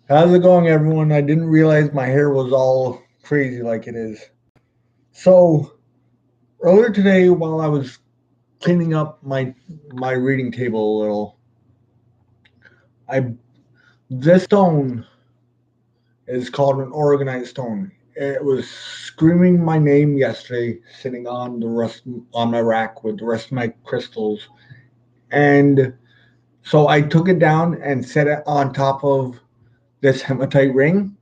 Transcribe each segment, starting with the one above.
How's it going, everyone? I didn't realize my hair was all crazy like it is. So earlier today, while I was cleaning up my reading table a little, I this stone is called an organite stone. It was screaming my name yesterday, sitting on on my rack with the rest of my crystals, and so I took it down and set it on top of this hematite ring,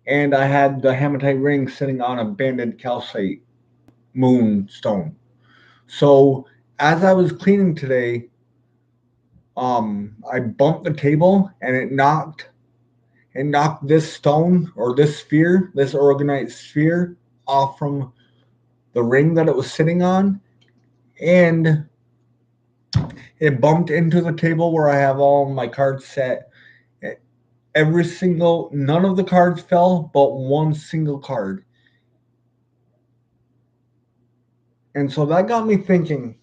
and I had the hematite ring sitting on a banded calcite moonstone. So as I was cleaning today, I bumped the table and it knocked this stone or this sphere, this organite sphere, off from the ring that it was sitting on, and it bumped into the table where I have all my cards set. None of the cards fell, but one single card. And so that got me thinking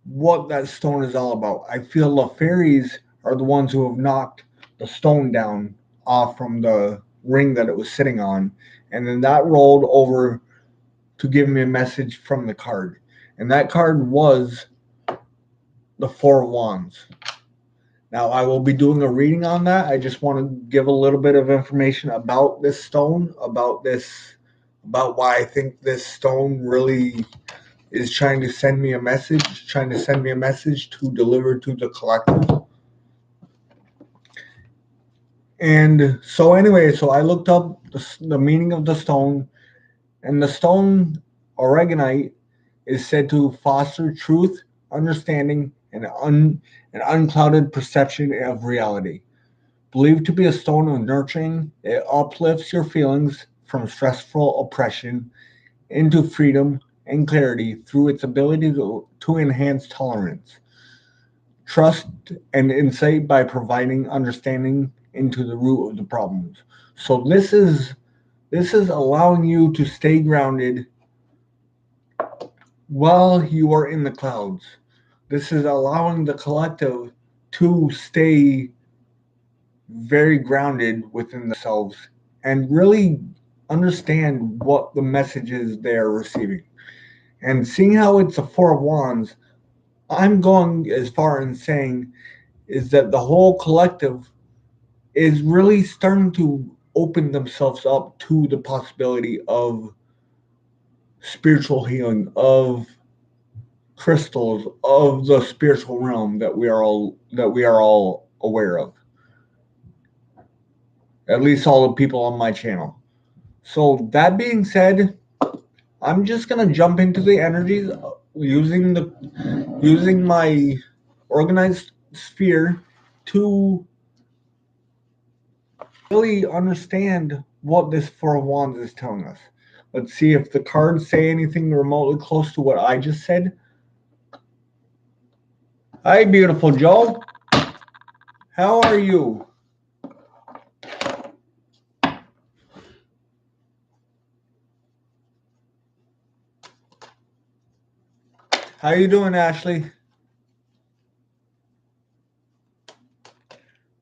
what that stone is all about. I feel the fairies are the ones who have knocked the stone down off from the ring that it was sitting on, and then that rolled over to give me a message from the card. And that card was the Four of Wands. Now, I will be doing a reading on that. I just want to give a little bit of information about this stone, about why I think this stone really is trying to send me a message, to deliver to the collective. And so anyway, so I looked up the meaning of the stone, and the stone aragonite is said to foster truth, understanding, and an unclouded perception of reality. Believed to be a stone of nurturing, it uplifts your feelings from stressful oppression into freedom and clarity through its ability to enhance tolerance, trust, and insight by providing understanding into the root of the problems. So this is allowing you to stay grounded while you are in the clouds. This is allowing the collective to stay very grounded within themselves and really understand what the message is they are receiving. And seeing how it's a Four of Wands, I'm going as far in saying is that the whole collective is really starting to open themselves up to the possibility of spiritual healing, of crystals, of the spiritual realm that we are all aware of. At least all the people on my channel. So that being said, I'm just gonna jump into the energies using my organized sphere to really understand what this Four of Wands is telling us. Let's see if the cards say anything remotely close to what I just said. Hi, beautiful Joe. How are you? How you doing, Ashley?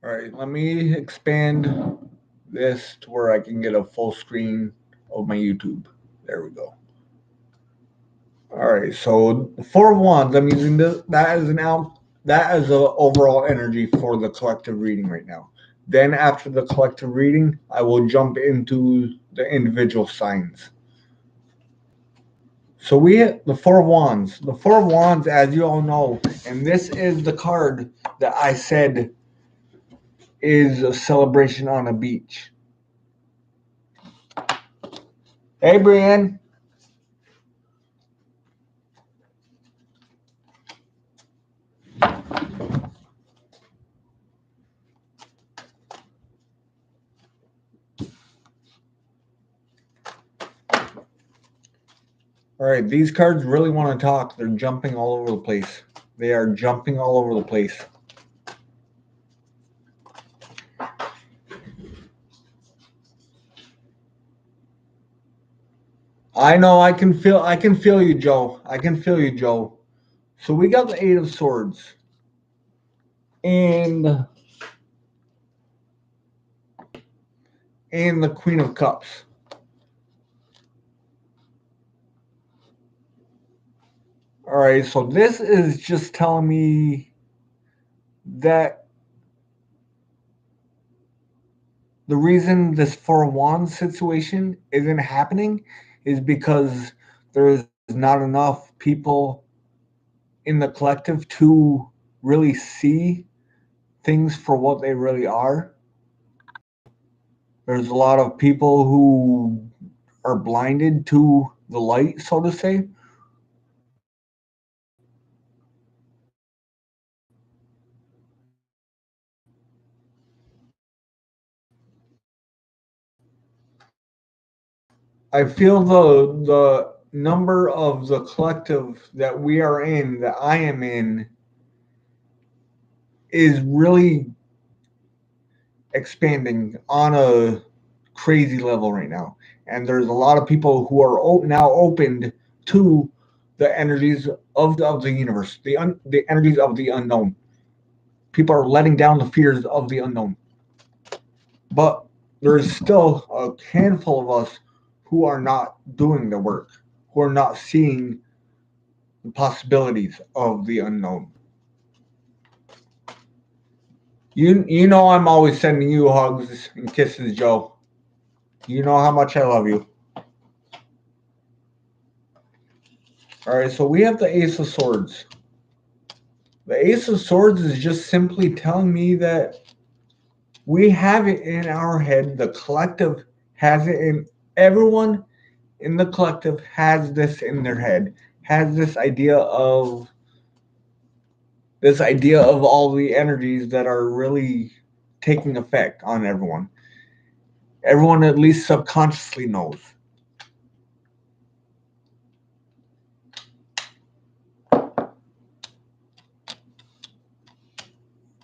All right, let me expand this to where I can get a full screen of my YouTube. There we go. All right, so the Four of Wands, I'm using that as an overall energy for the collective reading right now. Then after the collective reading, I will jump into the individual signs. So we hit the Four of Wands. The Four of Wands, as you all know, and this is the card that I said is a celebration on a beach. Hey, Brienne. All right, these cards really want to talk. They're jumping all over the place. They are jumping all over the place. I know, I can feel you, Joe. I can feel you, Joe. So we got the Eight of Swords. And and the Queen of Cups. All right, so this is just telling me that the reason this Four of Wands situation isn't happening is because there's not enough people in the collective to really see things for what they really are. There's a lot of people who are blinded to the light, so to say. I feel the number of the collective that we are in, that I am in, is really expanding on a crazy level right now. And there's a lot of people who are now opened to the energies of the universe, the energies of the unknown. People are letting down the fears of the unknown. But there's still a handful of us who are not doing the work, who are not seeing the possibilities of the unknown. You know I'm always sending you hugs and kisses, Joe. You know how much I love you. All right, so we have the Ace of Swords. The Ace of Swords is just simply telling me that we have it in our head. The collective has it in everyone in the collective has this in their head, has this idea of all the energies that are really taking effect on everyone. Everyone at least subconsciously knows.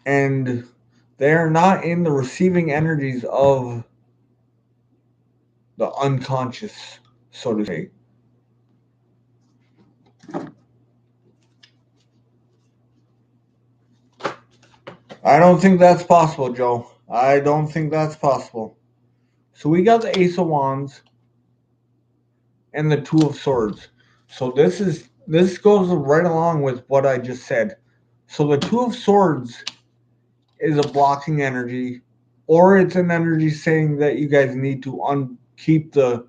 And they're not in the receiving energies of the unconscious, so to say. I don't think that's possible, Joe. I don't think that's possible. So we got the Ace of Wands and the Two of Swords. So this goes right along with what I just said. So the Two of Swords is a blocking energy, or it's an energy saying that you guys need to keep the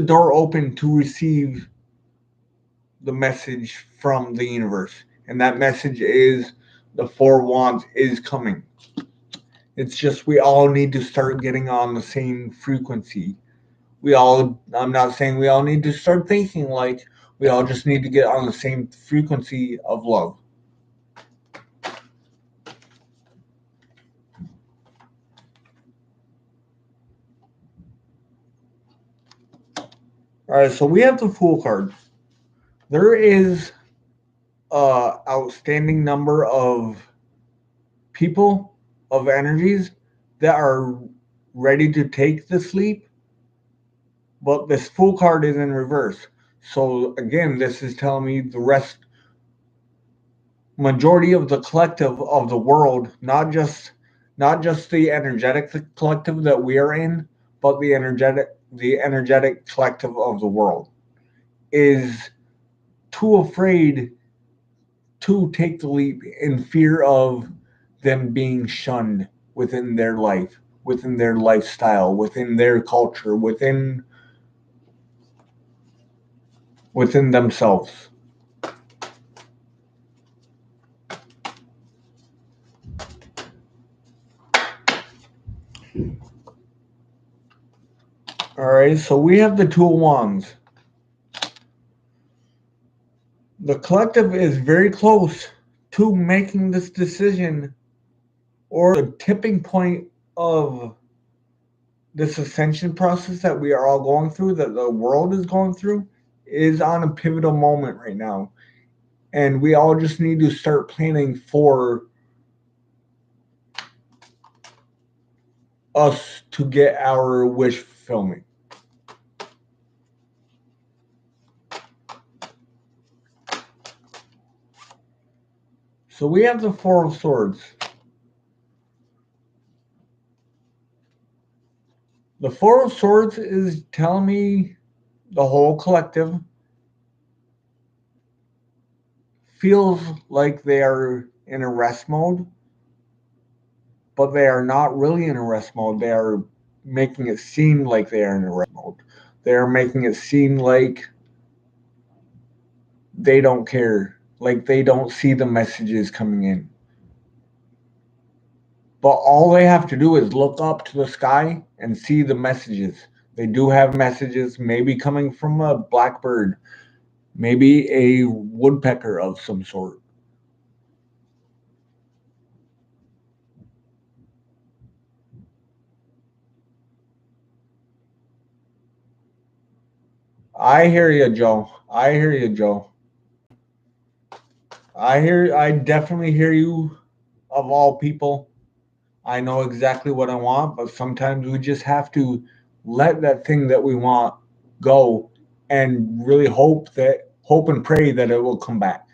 door open to receive the message from the universe. And that message is the Four of Wands is coming. It's just we all need to start getting on the same frequency. I'm not saying we all need to start thinking like, we all just need to get on the same frequency of love. All right, so we have the Fool card. There is a outstanding number of people, of energies that are ready to take this leap, but this Fool card is in reverse. So again, this is telling me the majority of the collective of the world, not just the energetic collective that we are in, but the energetic collective of the world, is too afraid to take the leap in fear of them being shunned within their life, within their lifestyle, within their culture, within themselves. All right, so we have the Two of Wands. The collective is very close to making this decision, or the tipping point of this ascension process that we are all going through, that the world is going through, is on a pivotal moment right now. And we all just need to start planning for us to get our wish fulfillment. So we have the Four of Swords. The Four of Swords is telling me the whole collective feels like they are in a rest mode, but they are not really in a rest mode. They are making it seem like they are in a rest mode. They are making it seem like they don't care, like they don't see the messages coming in. But all they have to do is look up to the sky and see the messages. They do have messages, maybe coming from a blackbird, maybe a woodpecker of some sort. I hear you, Joe. I hear you, Joe. I definitely hear you, of all people. I know exactly what I want, but sometimes we just have to let that thing that we want go and really hope and pray that it will come back.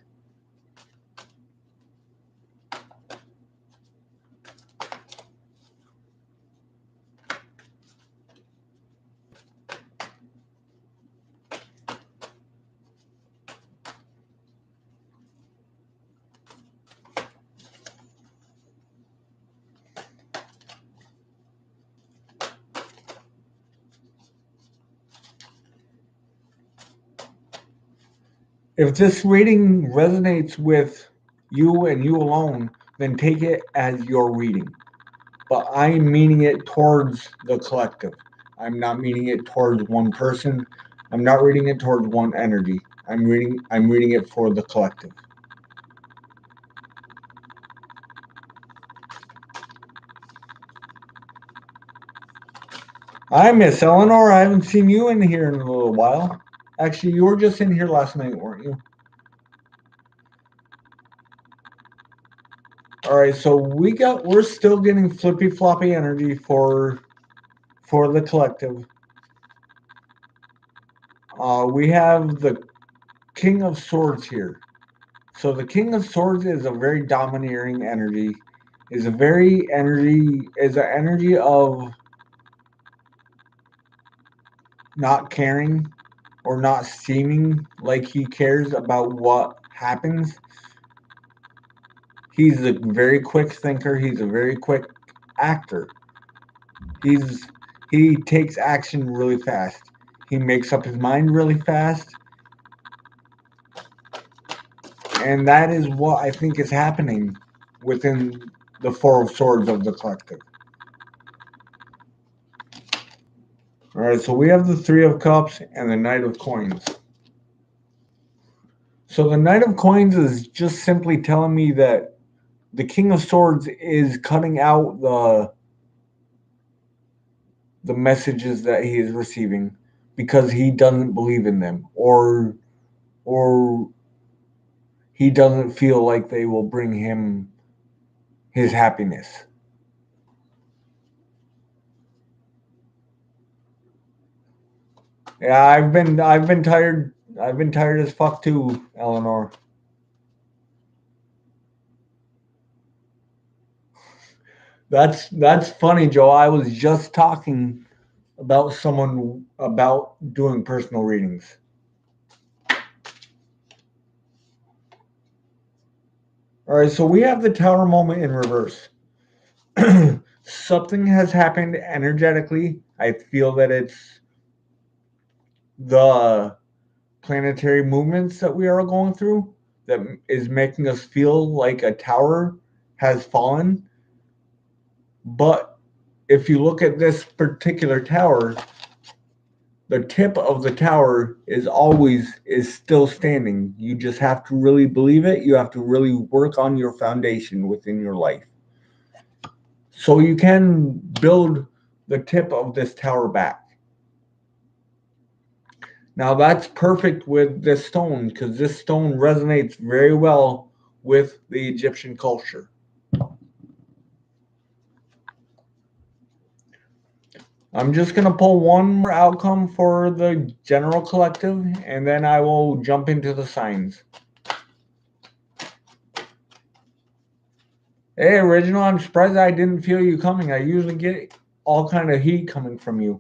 If this reading resonates with you and you alone, then take it as your reading. But I'm meaning it towards the collective. I'm not meaning it towards one person. I'm not reading it towards one energy. I'm reading it for the collective. Hi, Miss Eleanor. I haven't seen you in here in a little while. Actually, you were just in here last night, weren't you? All right, so we're still getting flippy floppy energy for the collective. We have the King of Swords here. So the King of Swords is a very domineering energy. Is an energy of not caring or not seeming like he cares about what happens. He's a very quick thinker. He's a very quick actor. He takes action really fast. He makes up his mind really fast. And that is what I think is happening within the Four of Swords of the collective. All right, so we have the Three of Cups and the Knight of Coins. So the Knight of Coins is just simply telling me that the King of Swords is cutting out the messages that he is receiving because he doesn't believe in them, or he doesn't feel like they will bring him his happiness. Yeah, I've been tired. I've been tired as fuck too, Eleanor. That's funny, Joe. I was just talking about someone about doing personal readings. All right, so we have the Tower moment in reverse. Something has happened energetically. I feel that it's the planetary movements that we are going through that is making us feel like a tower has fallen. But if you look at this particular tower, the tip of the tower is still standing. You just have to really believe it. You have to really work on your foundation within your life. So you can build the tip of this tower back. Now that's perfect with this stone because this stone resonates very well with the Egyptian culture. I'm just going to pull one more outcome for the general collective, and then I will jump into the signs. Hey, Original, I'm surprised I didn't feel you coming. I usually get all kind of heat coming from you.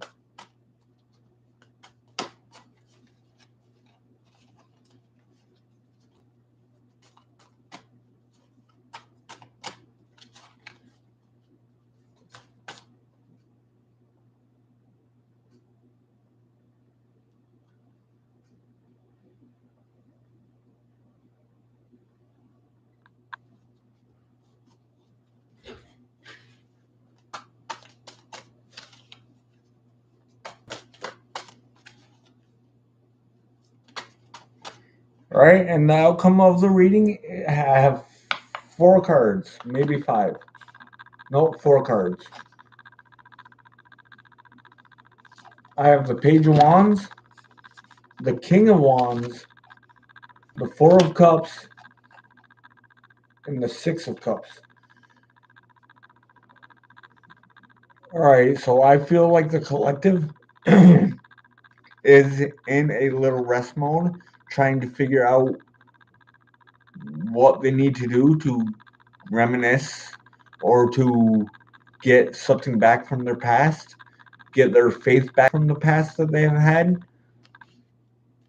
All right, and the outcome of the reading, I have 4 cards, maybe 5. Nope, 4 cards. I have the Page of Wands, the King of Wands, the 4 of Cups, and the 6 of Cups. All right, so I feel like the collective is in a little rest mode, trying to figure out what they need to do to reminisce or to get something back from their past, get their faith back from the past that they have had.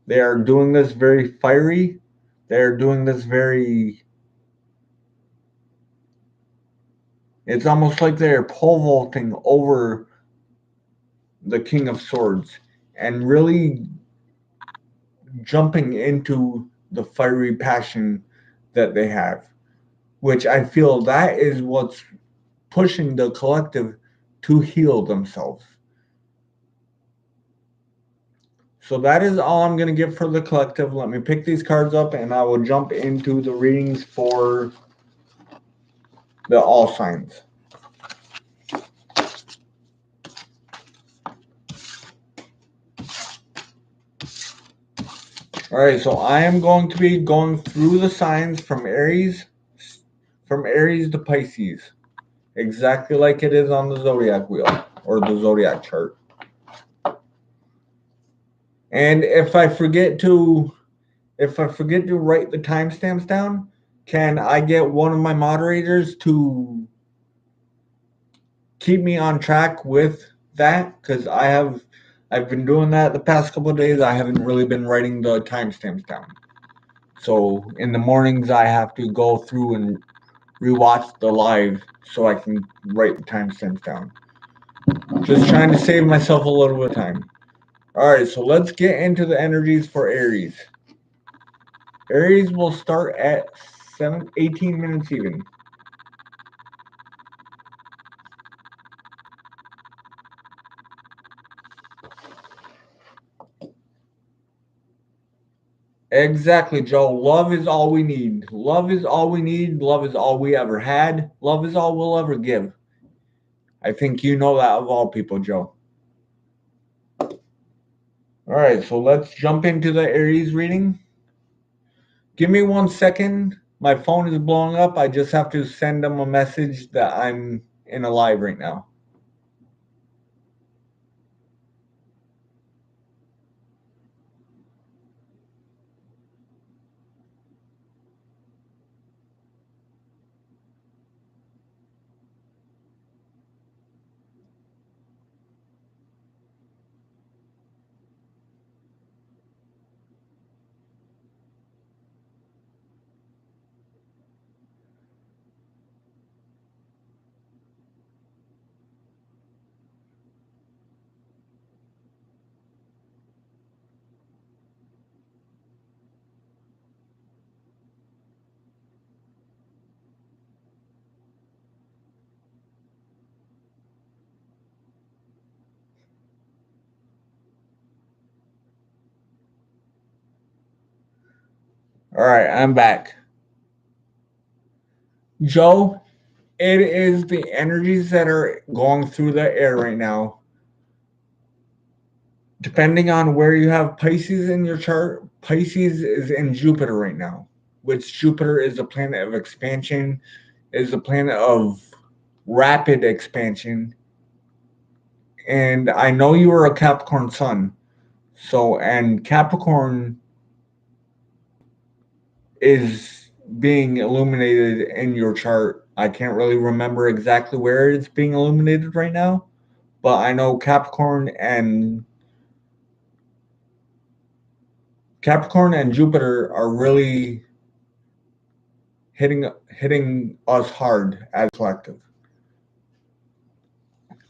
They are doing this very fiery. They're doing this very... It's almost like they're pole vaulting over the King of Swords and really jumping into the fiery passion that they have, which I feel that is what's pushing the collective to heal themselves. So that is all I'm going to give for the collective. Let me pick these cards up and I will jump into the readings for the all signs. All right, so I am going to be going through the signs from Aries to Pisces, exactly like it is on the zodiac wheel or the zodiac chart. And if I forget to write the timestamps down, can I get one of my moderators to keep me on track with that? Because I've been doing that the past couple of days. I haven't really been writing the timestamps down. So in the mornings, I have to go through and rewatch the live so I can write the timestamps down. Just trying to save myself a little bit of time. All right, so let's get into the energies for Aries. Aries will start at 18 minutes even. Exactly, Joe. Love is all we need. Love is all we need. Love is all we ever had. Love is all we'll ever give. I think you know that of all people, Joe. All right, so let's jump into the Aries reading. Give me 1 second. My phone is blowing up. I just have to send them a message that I'm in a live right now. All right, I'm back. Joe, it is the energies that are going through the air right now. Depending on where you have Pisces in your chart, Pisces is in Jupiter right now, which Jupiter is a planet of expansion, is a planet of rapid expansion. And I know you are a Capricorn sun. And Capricorn is being illuminated in your chart. I can't really remember exactly where it's being illuminated right now, but I know Capricorn and Jupiter are really hitting us hard as a collective.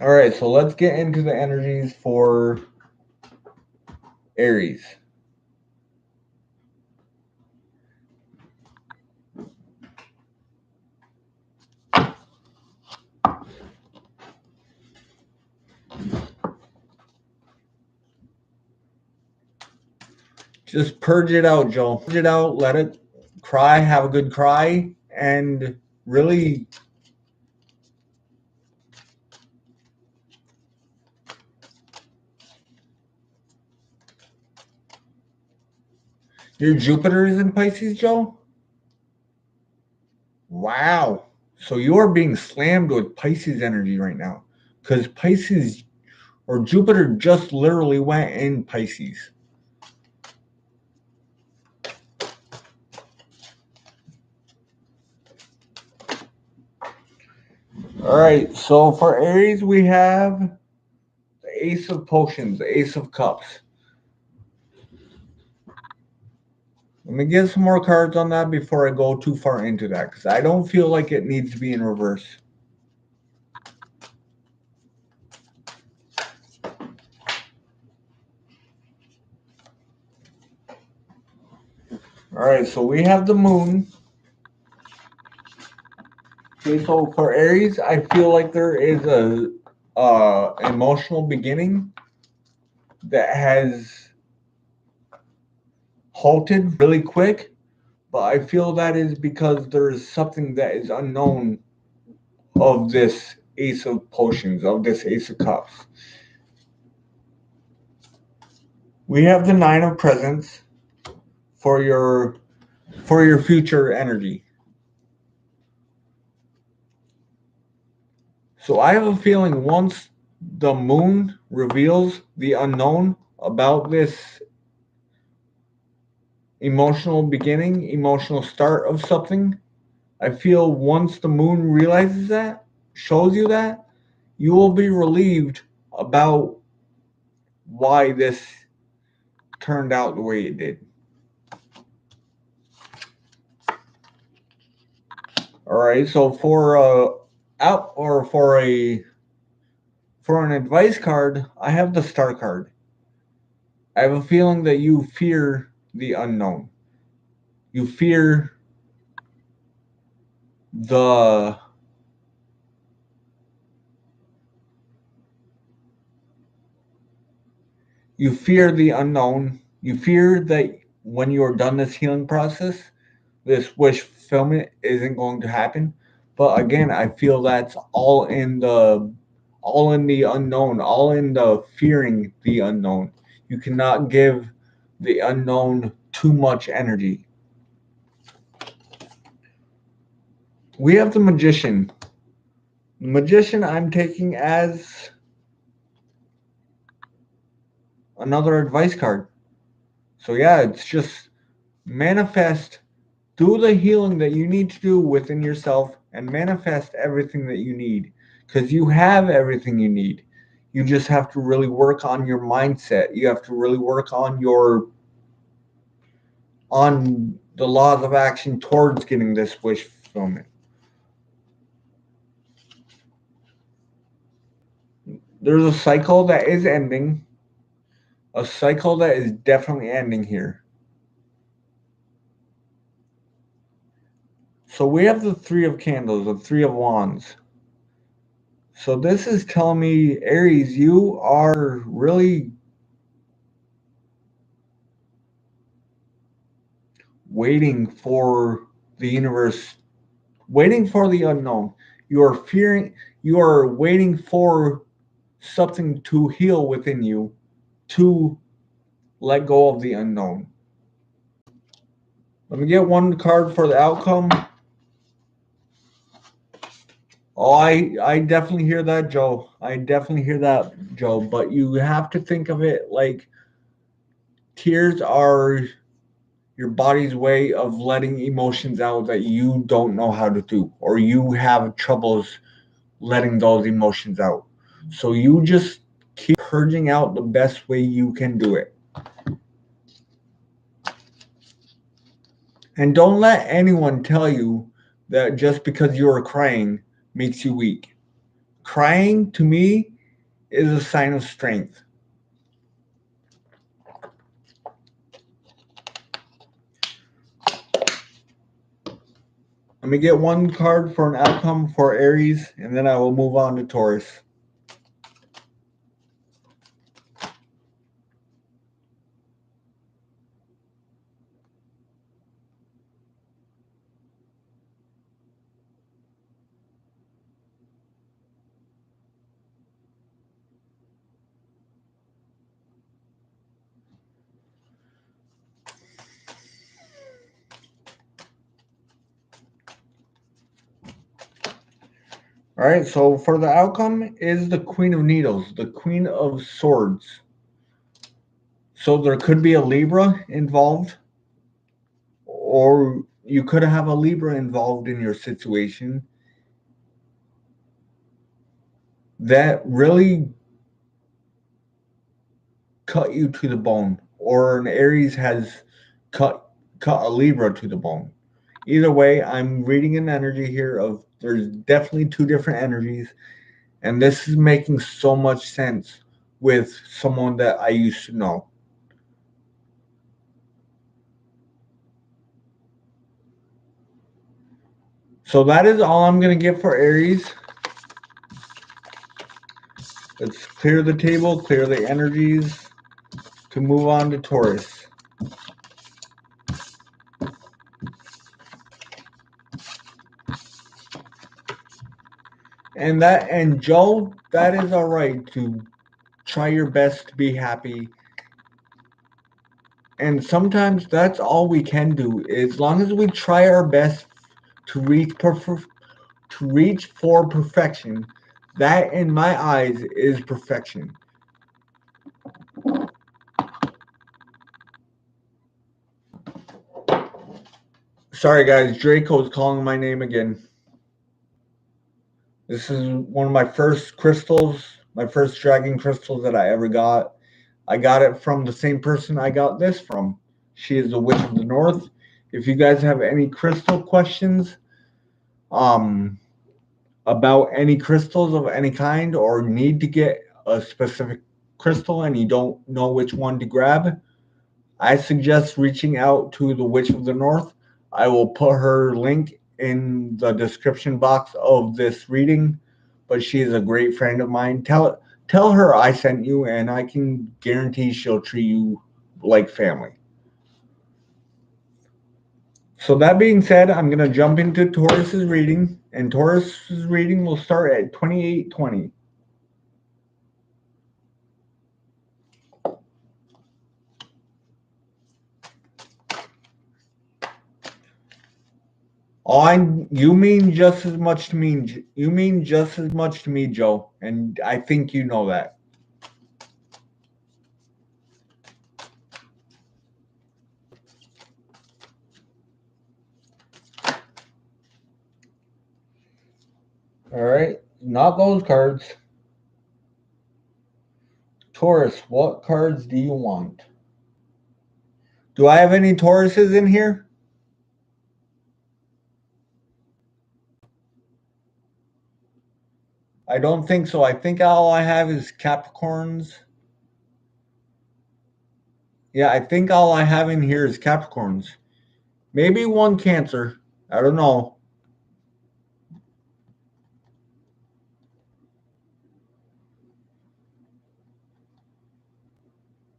All right, so let's get into the energies for Aries. Just purge it out, Joe. Purge it out, let it cry, have a good cry, and really your Jupiter is in Pisces, Joe? Wow. So you are being slammed with Pisces energy right now. Because Pisces or Jupiter just literally went in Pisces. All right, so for Aries, we have the Ace of Potions, the Ace of Cups. Let me get some more cards on that before I go too far into that, because I don't feel like it needs to be in reverse. All right, so we have the Moon. Okay, so for Aries, I feel like there is a emotional beginning that has halted really quick, but I feel that is because there is something that is unknown of this Ace of Potions, of this Ace of Cups. We have the Nine of Presents for your future energy. So I have a feeling once the moon reveals the unknown about this emotional beginning, emotional start of something, I feel once the moon realizes that, shows you that, you will be relieved about why this turned out the way it did. All right, so for an advice card, I have the Star card. I have a feeling that you fear the unknown. You fear the unknown. You fear that when you are done this healing process, this wish fulfillment isn't going to happen. But again, I feel that's all in the unknown, all in the fearing the unknown. You cannot give the unknown too much energy. We have the Magician. The Magician I'm taking as another advice card. So yeah, it's just manifest, do the healing that you need to do within yourself and manifest everything that you need, because you have everything you need. You just have to really work on your mindset. You have to really work on the laws of action towards getting this wish fulfillment. There's a cycle that is ending. A cycle that is definitely ending here. So we have the Three of Candles, the Three of Wands. So this is telling me, Aries, you are really waiting for the universe, waiting for the unknown. You are waiting for something to heal within you to let go of the unknown. Let me get one card for the outcome. Oh, I definitely hear that, Joe. I definitely hear that, Joe. But you have to think of it like tears are your body's way of letting emotions out that you don't know how to do, or you have troubles letting those emotions out. So you just keep purging out the best way you can do it. And don't let anyone tell you that just because you're crying makes you weak. Crying, to me, is a sign of strength. Let me get one card for an outcome for Aries, and then I will move on to Taurus. All right, so for the outcome is the Queen of Needles, the Queen of Swords. So there could be a Libra involved, or you could have a Libra involved in your situation that really cut you to the bone, or an Aries has cut a Libra to the bone. Either way, I'm reading an energy here of there's definitely two different energies, and this is making so much sense with someone that I used to know. So that is all I'm going to get for Aries. Let's clear the table, clear the energies to move on to Taurus. And Joe, that is all right to try your best to be happy. And sometimes that's all we can do. As long as we try our best to reach for perfection, that in my eyes is perfection. Sorry guys, Draco is calling my name again. This is one of my first crystals, my first dragon crystals that I ever got. I got it from the same person I got this from. She is the Witch of the North. If you guys have any crystal questions, about any crystals of any kind, or need to get a specific crystal and you don't know which one to grab, I suggest reaching out to the Witch of the North. I will put her link in the description box of this reading, but she is a great friend of mine. Tell her I sent you, and I can guarantee she'll treat you like family. So that being said, I'm going to jump into Taurus's reading, and Taurus's reading will start at 2820. You mean just as much to me. You mean just as much to me, Joe, and I think you know that. All right, not those cards. Taurus, what cards do you want? Do I have any Tauruses in here? I don't think so. I think all I have is Capricorns. Yeah, I think all I have in here is Capricorns. Maybe one Cancer. I don't know.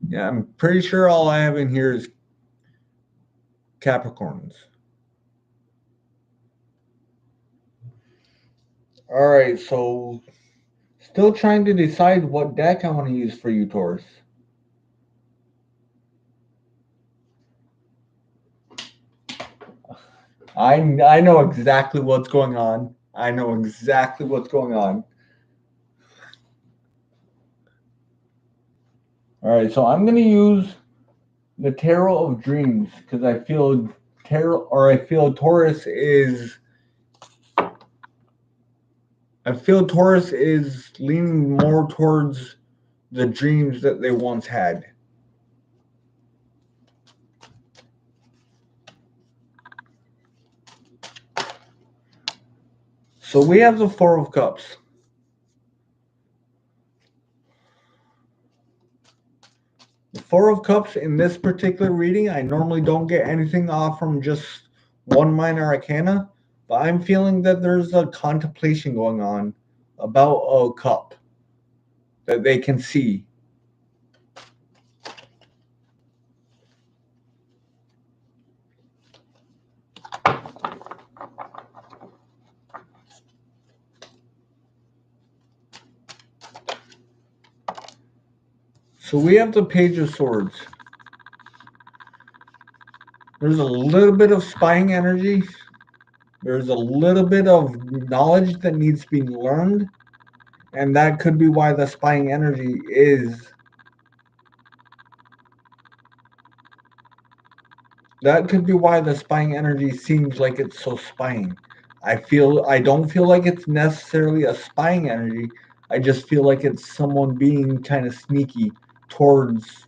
Yeah, I'm pretty sure all I have in here is Capricorns. All right, so still trying to decide what deck I want to use for you, Taurus. I know exactly what's going on. I know exactly what's going on. All right, so I'm going to use the Tarot of Dreams because I feel Taurus is I feel Taurus is leaning more towards the dreams that they once had. So we have the Four of Cups. The Four of Cups in this particular reading, I normally don't get anything off from just one minor arcana, but I'm feeling that there's a contemplation going on about a cup that they can see. So we have the Page of Swords. There's a little bit of spying energy. There's a little bit of knowledge that needs to be learned. And that could be why the spying energy is. That could be why the spying energy seems like it's so spying. I don't feel like it's necessarily a spying energy. I just feel like it's someone being kind of sneaky towards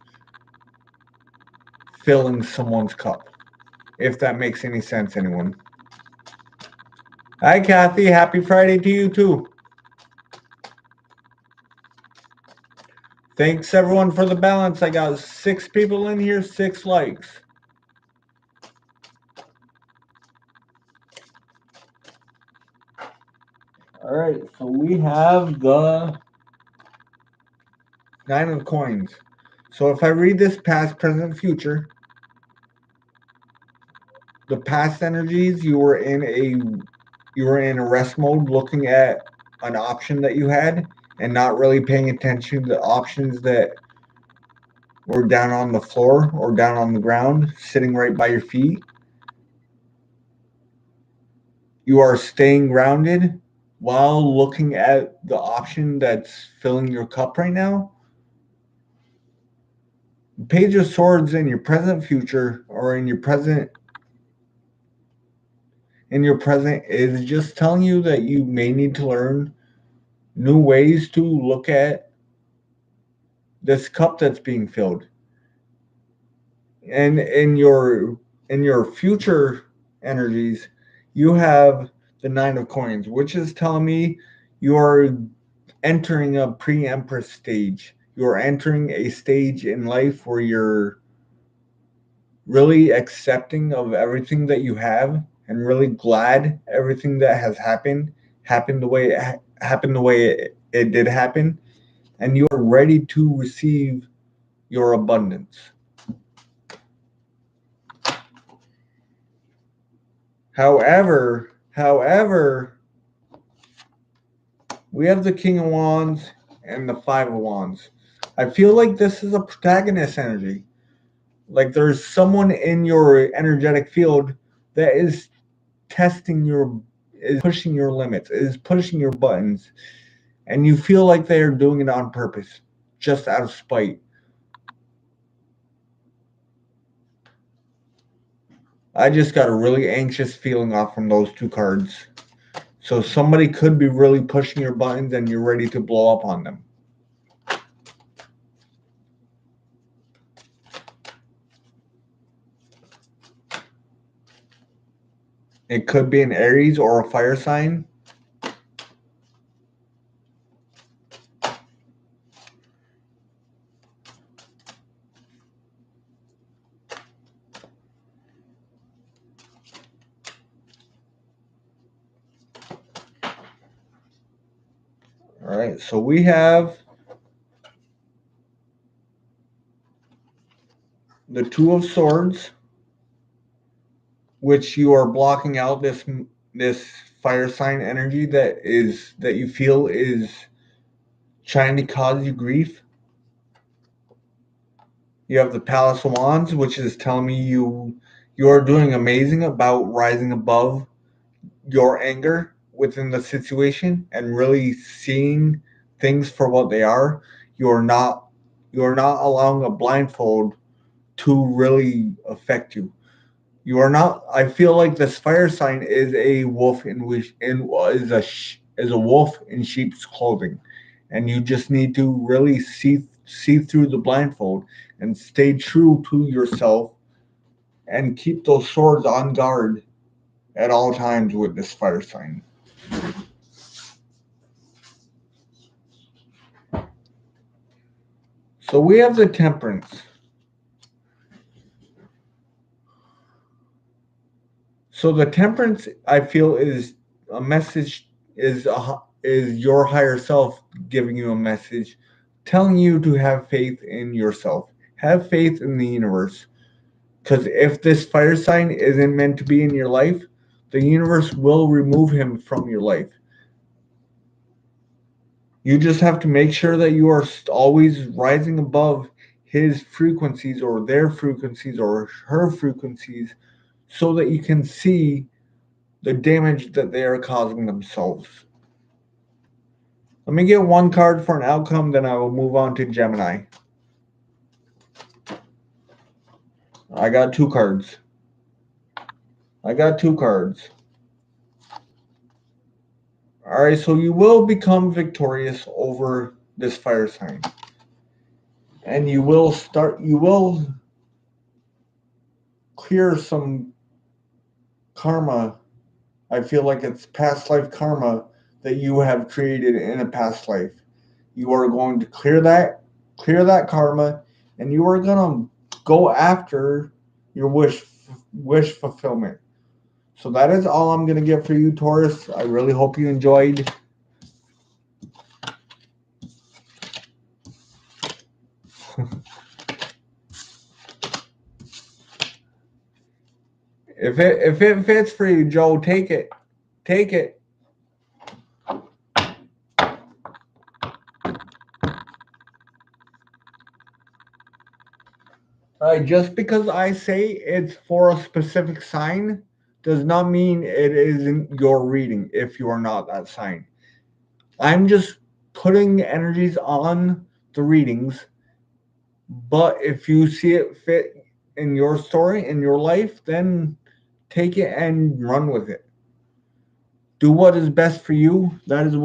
filling someone's cup. If that makes any sense, anyone. Hi, Kathy. Happy Friday to you, too. Thanks, everyone, for the balance. I got 6 people in here, 6 likes. All right, so we have the 9 of Coins. So if I read this past, present, future, the past energies, you were in rest mode looking at an option that you had and not really paying attention to the options that were down on the floor or down on the ground, sitting right by your feet. You are staying grounded while looking at the option that's filling your cup right now. The Page of Swords in your present, future, or in your present is just telling you that you may need to learn new ways to look at this cup that's being filled. And in your future energies, you have the 9 of Coins, which is telling me you are entering a pre-empress stage. You're entering a stage in life where you're really accepting of everything that you have and really glad everything that has happened the way it did happen, and you are ready to receive your abundance. However, we have the King of Wands and the Five of Wands. I feel like this is a protagonist energy. Like there's someone in your energetic field that is pushing your limits, is pushing your buttons, and you feel like they're doing it on purpose, just out of spite. I just got a really anxious feeling off from those 2 cards. So somebody could be really pushing your buttons and you're ready to blow up on them. It could be an Aries or a fire sign. All right, so we have the 2 of Swords, which you are blocking out this fire sign energy that you feel is trying to cause you grief. You have the Palace of Wands, which is telling me you are doing amazing about rising above your anger within the situation and really seeing things for what they are. You are not allowing a blindfold to really affect you. You are not. I feel like this fire sign is a wolf a wolf in sheep's clothing, and you just need to really see through the blindfold and stay true to yourself and keep those swords on guard at all times with this fire sign. So we have the Temperance. So the Temperance, I feel, is a message, is your higher self giving you a message, telling you to have faith in yourself, have faith in the universe. Because if this fire sign isn't meant to be in your life, the universe will remove him from your life. You just have to make sure that you are always rising above his frequencies or their frequencies or her frequencies so that you can see the damage that they are causing themselves. Let me get one card for an outcome, then I will move on to Gemini. I got two cards. Alright, so you will become victorious over this fire sign. And you will clear some karma. I feel like it's past life karma that you have created in a past life. You are going to clear that karma, and you are going to go after your wish fulfillment. So that is all I'm going to get for you, Taurus. I really hope you enjoyed. If it fits for you, Joe, take it. Take it. Just because I say it's for a specific sign does not mean it isn't your reading if you are not that sign. I'm just putting energies on the readings, but if you see it fit in your story, in your life, then take it and run with it. Do what is best for you. That is the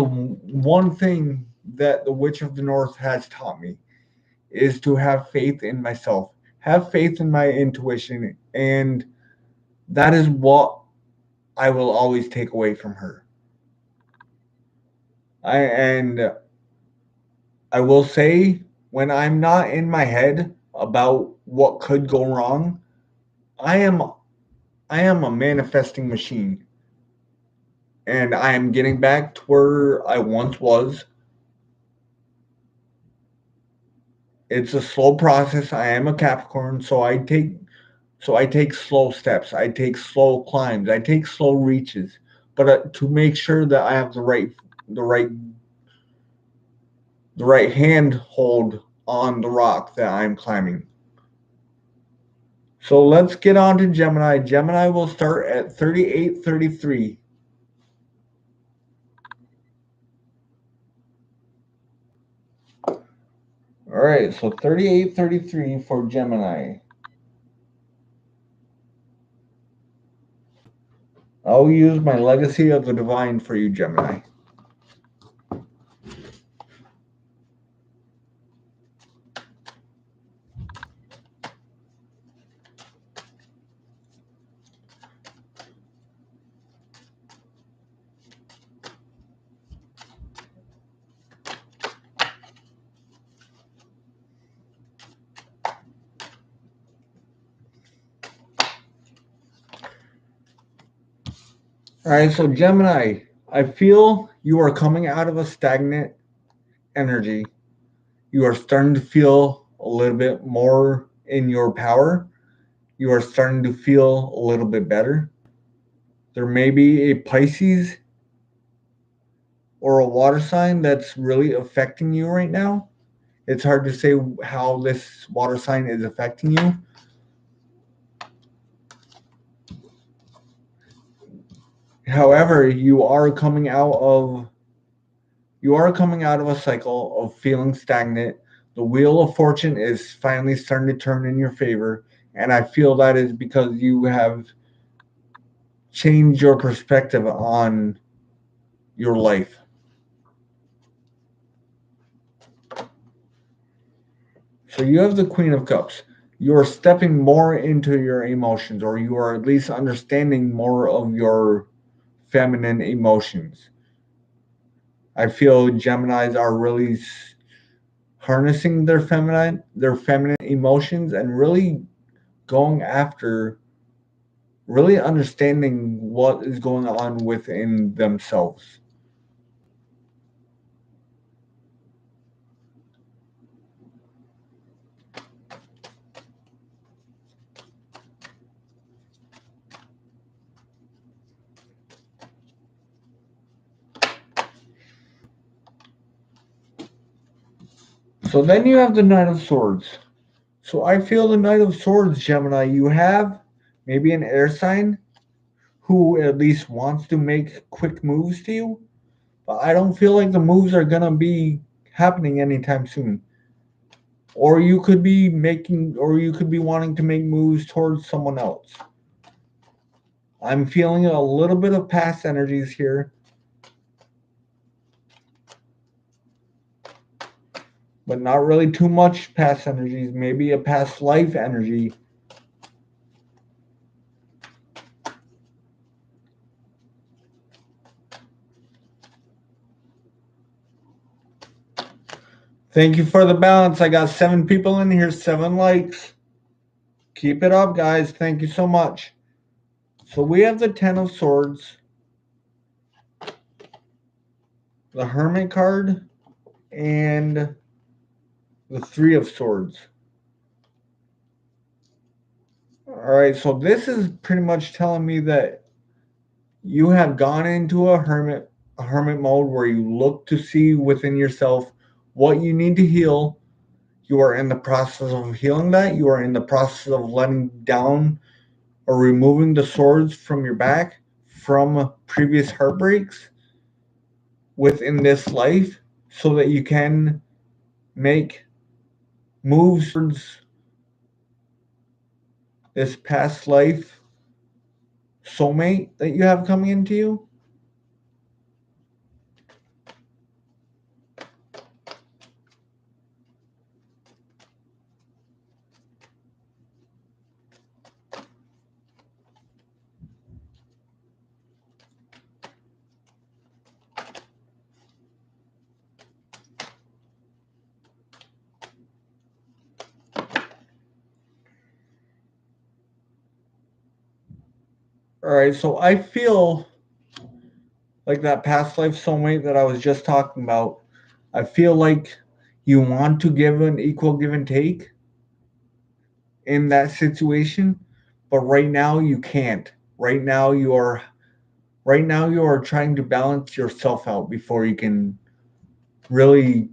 one thing that the Witch of the North has taught me, is to have faith in myself, have faith in my intuition, and that is what I will always take away from her. And I will say, when I'm not in my head about what could go wrong, I am a manifesting machine, and I am getting back to where I once was. It's a slow process. I am a Capricorn, so I take slow steps. I take slow climbs. I take slow reaches, but to make sure that I have the right hand hold on the rock that I'm climbing. So let's get on to Gemini. Gemini will start at 3833. All right, so 3833 for Gemini. I'll use my Legacy of the Divine for you, Gemini. All right, so Gemini, I feel you are coming out of a stagnant energy. You are starting to feel a little bit more in your power. You are starting to feel a little bit better. There may be a Pisces or a water sign that's really affecting you right now. It's hard to say how this water sign is affecting you. However, you are coming out of a cycle of feeling stagnant. The wheel of fortune is finally starting to turn in your favor, and I feel that is because you have change your perspective on your life. So you have the Queen of Cups. You're stepping more into your emotions, or you are at least understanding more of your feminine emotions. I feel Geminis are really harnessing their feminine emotions and really going after, really understanding what is going on within themselves. So then you have the Knight of Swords. So I feel the Knight of Swords, Gemini, you have maybe an air sign who at least wants to make quick moves to you, but I don't feel like the moves are gonna be happening anytime soon. Or you could be wanting to make moves towards someone else. I'm feeling a little bit of past energies here, but not really too much past energies. Maybe a past life energy. Thank you for the balance. I got 7 people in here, 7 likes. Keep it up, guys. Thank you so much. So we have the Ten of Swords, the Hermit card, and the Three of Swords. All right, so this is pretty much telling me that you have gone into a hermit mode where you look to see within yourself what you need to heal. You are in the process of healing that. You are in the process of letting down or removing the swords from your back from previous heartbreaks within this life so that you can make moves towards this past life soulmate that you have coming into you. All right, so I feel like that past life soulmate that I was just talking about. I feel like you want to give an equal give and take in that situation, but right now you can't. Right now you are trying to balance yourself out before you can really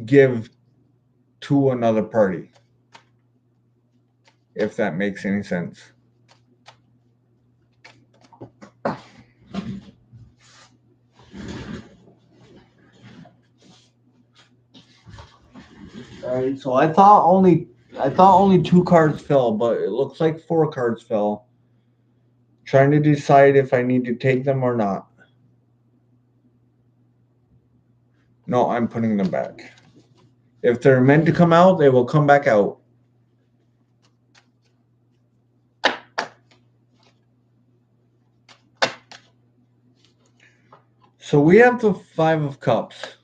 give to another party, if that makes any sense. All right, so I thought only 2 cards fell, but it looks like 4 cards fell. Trying to decide if I need to take them or not. No, I'm putting them back. If they're meant to come out, they will come back out. So we have the 5 of Cups.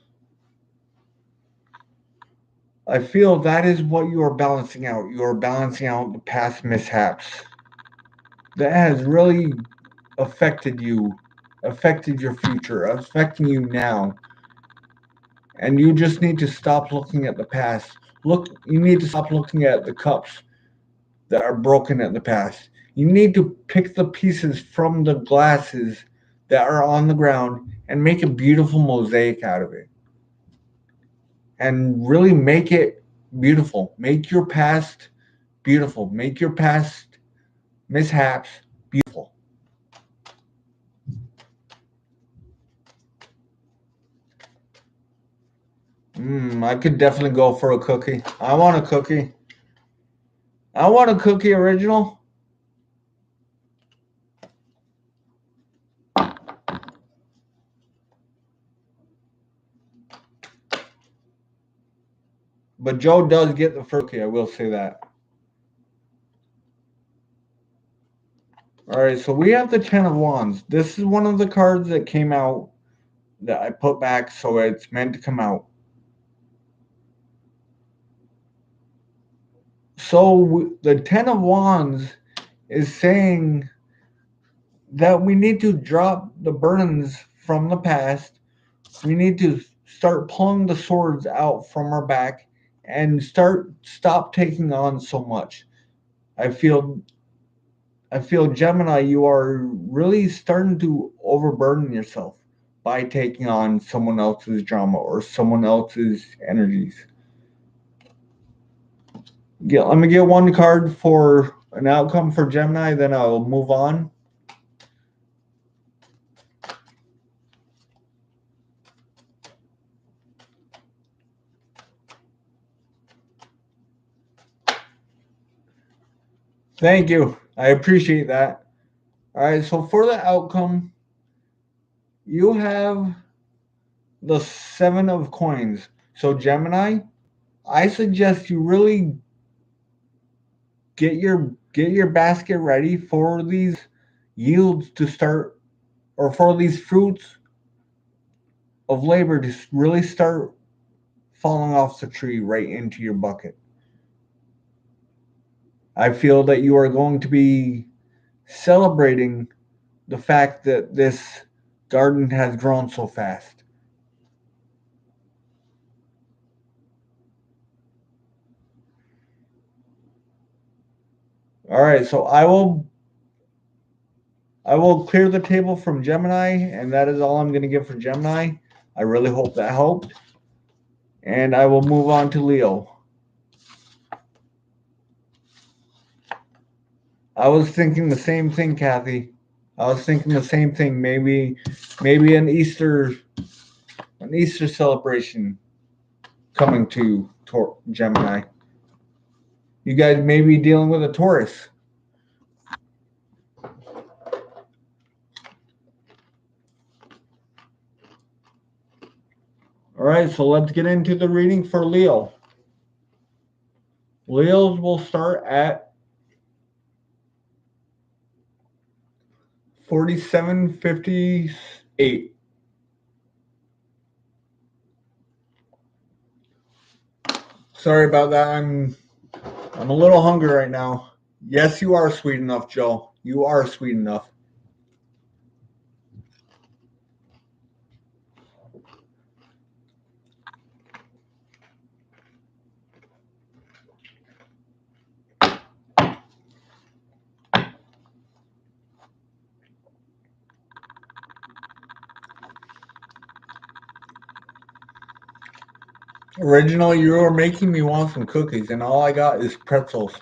I feel that is what you are balancing out. You are balancing out the past mishaps. That has really affected you, affected your future, affecting you now. And you just need to stop looking at the past. You need to stop looking at the cups that are broken at the past. You need to pick the pieces from the glasses that are on the ground and make a beautiful mosaic out of it. And really make it beautiful. Make your past beautiful. Make your past mishaps beautiful. I could definitely go for a cookie. I want a cookie. I want a cookie original. But Joe does get the first cookie, I will say that. Alright, so we have the Ten of Wands. This is one of the cards that came out that I put back, so it's meant to come out. So the Ten of Wands is saying that we need to drop the burdens from the past. We need to start pulling the swords out from our back and stop taking on so much. I feel Gemini, you are really starting to overburden yourself by taking on someone else's drama or someone else's energies. Let me get one card for an outcome for Gemini, then I'll move on. Thank you. I appreciate that. All right, so for the outcome, you have the Seven of Coins. So Gemini, I suggest you really get your basket ready for these yields to start, or for these fruits of labor to really start falling off the tree right into your bucket. I feel that you are going to be celebrating the fact that this garden has grown so fast. All right, so I will clear the table from Gemini, and that is all I'm going to give for Gemini. I really hope that helped. And I will move on to Leo. I was thinking the same thing, Kathy. I was thinking the same thing. Maybe an Easter celebration coming to Gemini. You guys may be dealing with a Taurus. All right, so let's get into the reading for Leo. Leos will start at 4758. Sorry about that. I'm a little hungry right now. Yes, you are sweet enough, Joe. You are sweet enough. Originally, you were making me want some cookies, and all I got is pretzels.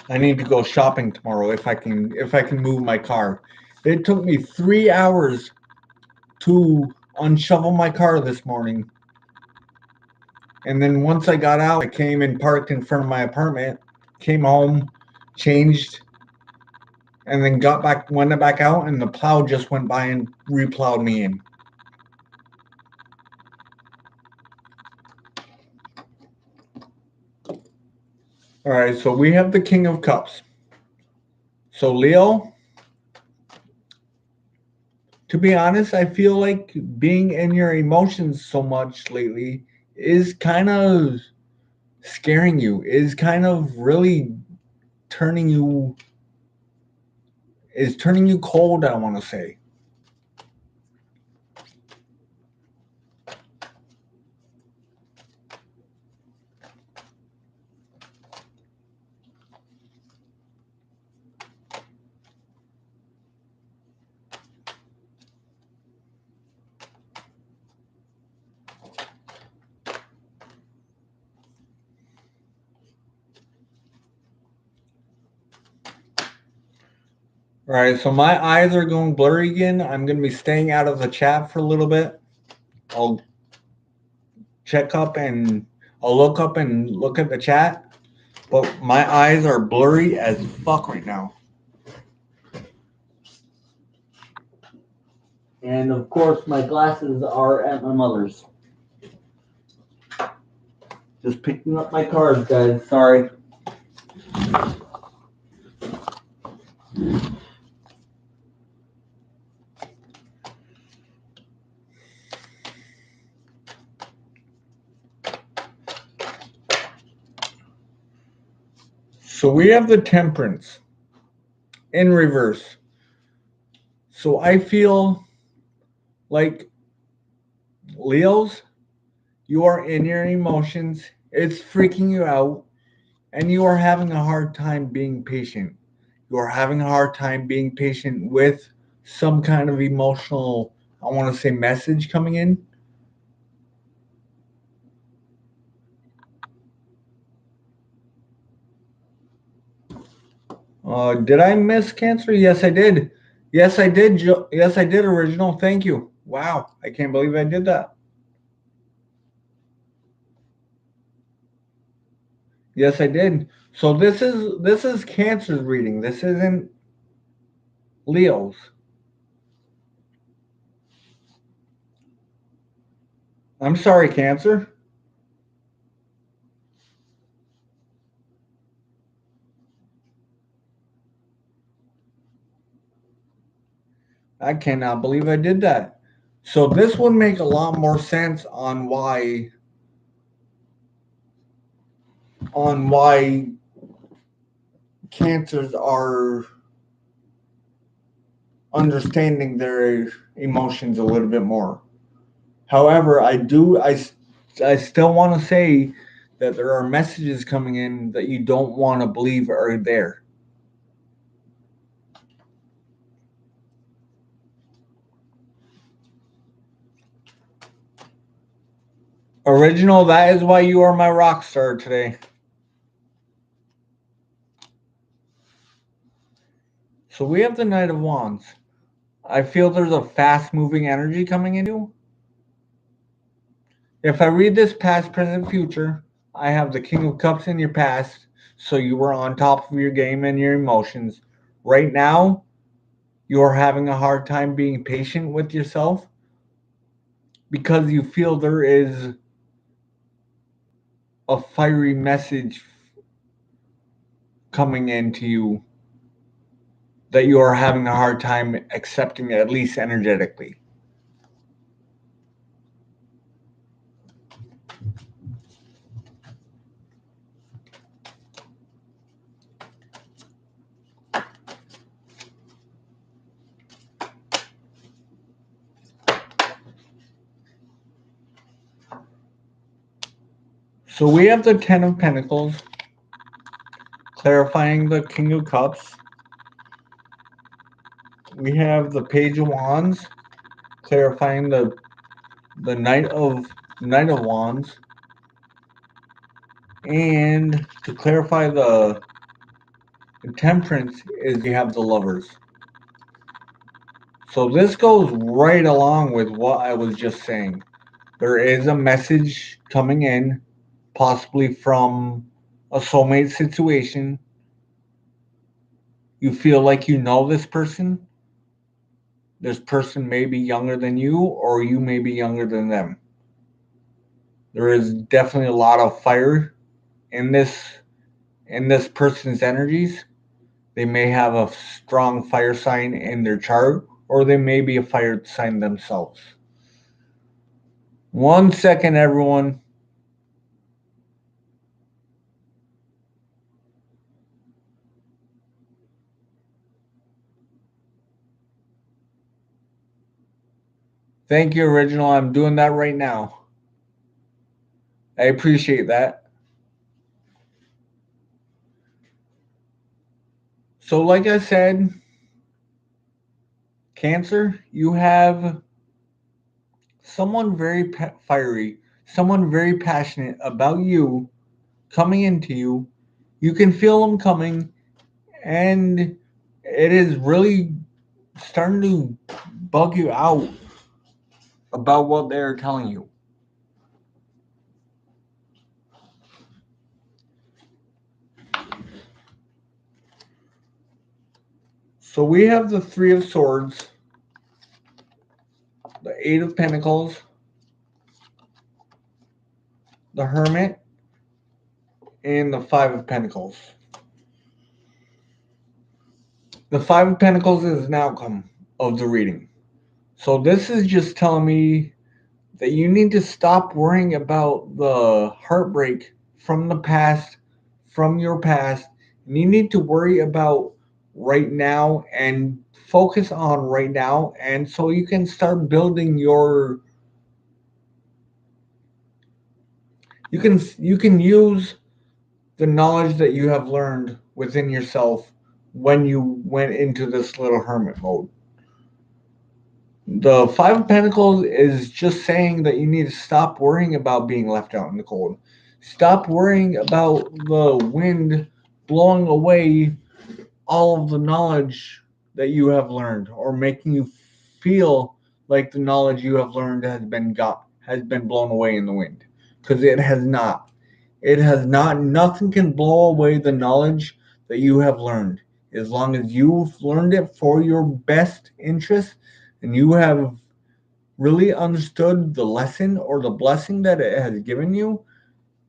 I need to go shopping tomorrow if I can move my car. It took me 3 hours to unshovel my car this morning. And then once I got out, I came and parked in front of my apartment, came home, changed, and then went back out, and the plow just went by and replowed me in. All right, so we have the King of Cups. So Leo, to be honest, I feel like being in your emotions so much lately is kind of scaring you, is kind of really turning you cold, I want to say. All right, so my eyes are going blurry again. I'm going to be staying out of the chat for a little bit. check up and I'll look up and look at the chat, but my eyes are blurry as fuck right now. And of course, my glasses are at my mother's. Just picking up my cards, guys. Sorry. So we have the Temperance in reverse. So I feel like Leos, you are in your emotions. It's freaking you out. And you are having a hard time being patient. You are having a hard time being patient with some kind of emotional, I want to say, message coming in. Did I miss Cancer? Yes, I did. Yes, I did. Yes, I did. Original. Thank you. Wow, I can't believe I did that. Yes, I did. So this is Cancer's reading. This isn't Leo's. I'm sorry, Cancer. I cannot believe I did that. So this would make a lot more sense on why cancers are understanding their emotions a little bit more. However, I still want to say that there are messages coming in that you don't want to believe are there. Original, that is why you are my rock star today. So we have the Knight of Wands. I feel there's a fast moving energy coming into you. If I read this past, present, future, I have the King of Cups in your past, so you were on top of your game and your emotions. Right now, you are having a hard time being patient with yourself because you feel there is a fiery message coming into you that you are having a hard time accepting, at least energetically. So we have the Ten of Pentacles, clarifying the King of Cups. We have the Page of Wands, clarifying the Knight of Wands. And to clarify the Temperance is you have the Lovers. So this goes right along with what I was just saying. There is a message coming in, possibly from a soulmate situation. You feel like you know this person. This person may be younger than you, or you may be younger than them. There is definitely a lot of fire in this person's energies. They may have a strong fire sign in their chart, or they may be a fire sign themselves. 1 second, everyone. Thank you, Original. I'm doing that right now. I appreciate that. So, like I said, Cancer, you have someone very fiery, someone very passionate about you coming into you. You can feel them coming, and it is really starting to bug you out about what they're telling you. So we have the Three of Swords, the Eight of Pentacles, the Hermit, and the Five of Pentacles. The Five of Pentacles is an outcome of the reading. So this is just telling me that you need to stop worrying about the heartbreak from the past, from your past. And you need to worry about right now and focus on right now. And so you can start building your, you can use the knowledge that you have learned within yourself when you went into this little hermit mode. The Five of Pentacles is just saying that you need to stop worrying about being left out in the cold. Stop worrying about the wind blowing away all of the knowledge that you have learned, or making you feel like the knowledge you have learned has been blown away in the wind. Because it has not. It has not. Nothing can blow away the knowledge that you have learned. As long as you've learned it for your best interest and you have really understood the lesson or the blessing that it has given you,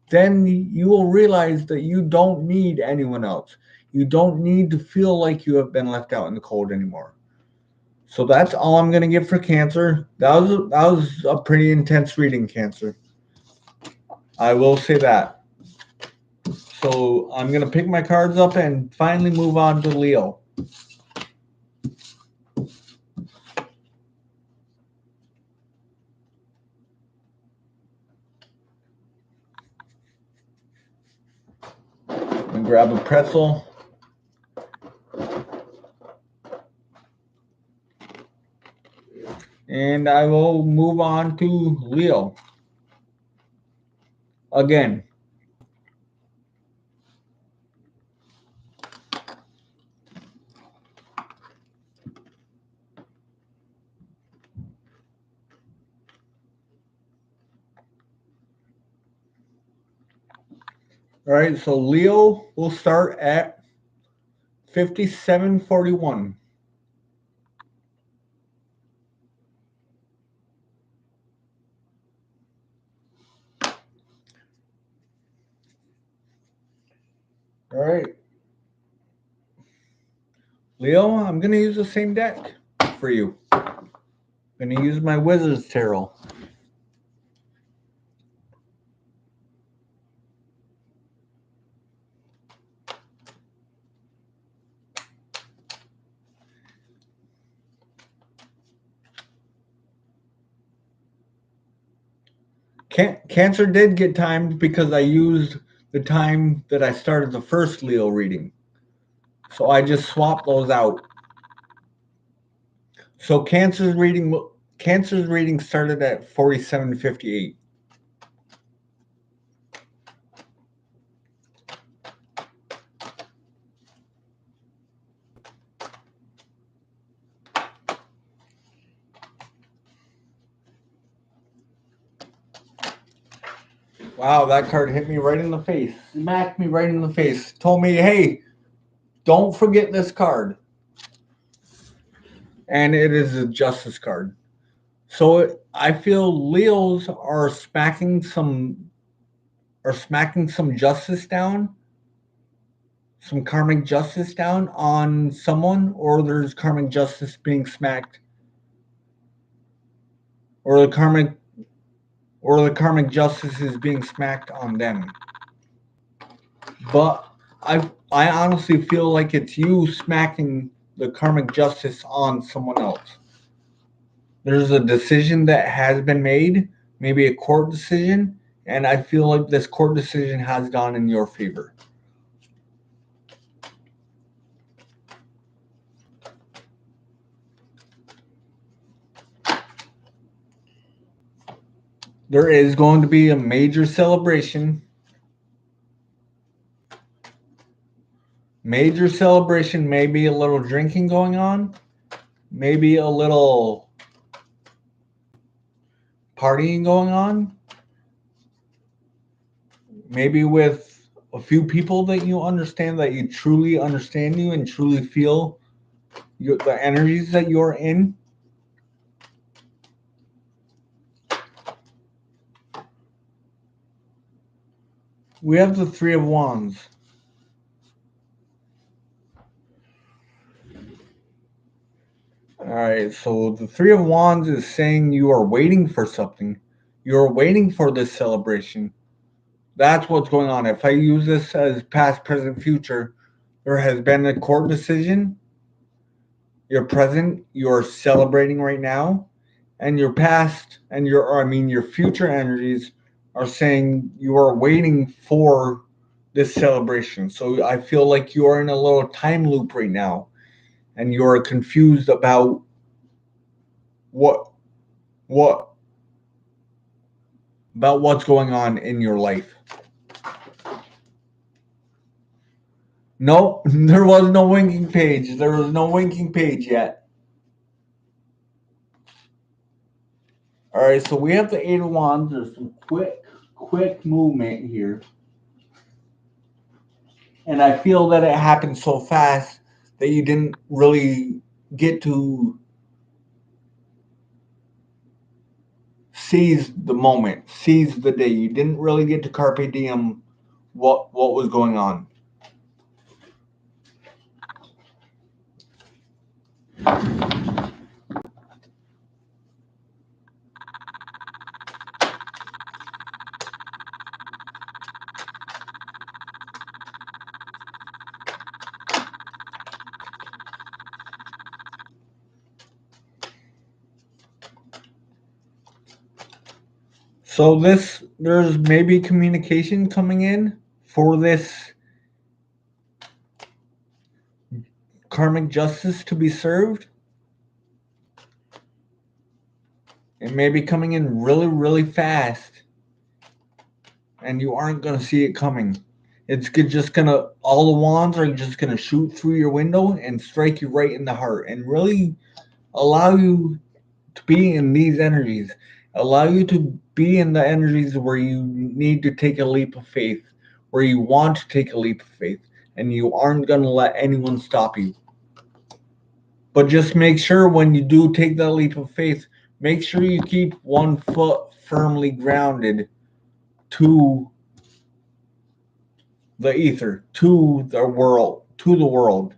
then you will realize that you don't need anyone else. You don't need to feel like you have been left out in the cold anymore. So that's all I'm going to give for Cancer. That was a pretty intense reading, Cancer. I will say that. So I'm going to pick my cards up and finally move on to Leo. I'm going to grab a pretzel. And I will move on to Leo. Again. All right, so Leo will start at 5741. All right. Leo, I'm going to use the same deck for you. I'm going to use my Wizard's Tarot. Cancer did get timed because I used the time that I started the first Leo reading. So I just swapped those out. So Cancer's reading started at 4758. Wow, that card hit me right in the face. Smacked me right in the face. Told me, hey, don't forget this card. And it is a Justice card. So I feel Leos are smacking some justice down, some karmic justice down on someone, or there's karmic justice being smacked, or the karmic justice is being smacked on them. But I honestly feel like it's you smacking the karmic justice on someone else. There's a decision that has been made, maybe a court decision, and I feel like this court decision has gone in your favor. There is going to be a major celebration. Major celebration, maybe a little drinking going on, maybe a little partying going on, maybe with a few people that you understand, that you truly understand you and truly feel the energies that you're in. We have the Three of Wands. All right, so the Three of Wands is saying you are waiting for something. You're waiting for this celebration. That's what's going on. If I use this as past, present, future, there has been a court decision. Your present, you're celebrating right now, and your past and your future energies are saying you are waiting for this celebration. So I feel like you are in a little time loop right now, and you are confused about what what about what's going on in your life. Nope, there was no winking page. There was no winking page yet. All right, so we have the Eight of Wands. There's some quick movement here. And I feel that it happened so fast that you didn't really get to seize the moment, seize the day. You didn't really get to carpe diem what was going on. So there's maybe communication coming in for this karmic justice to be served. It may be coming in really, really fast, and you aren't going to see it coming. It's just going to, all the wands are just going to shoot through your window and strike you right in the heart and really allow you to be in these energies, allow you to be in the energies where you need to take a leap of faith, where you want to take a leap of faith, and you aren't going to let anyone stop you. But just make sure when you do take that leap of faith, make sure you keep one foot firmly grounded to the ether, to the world.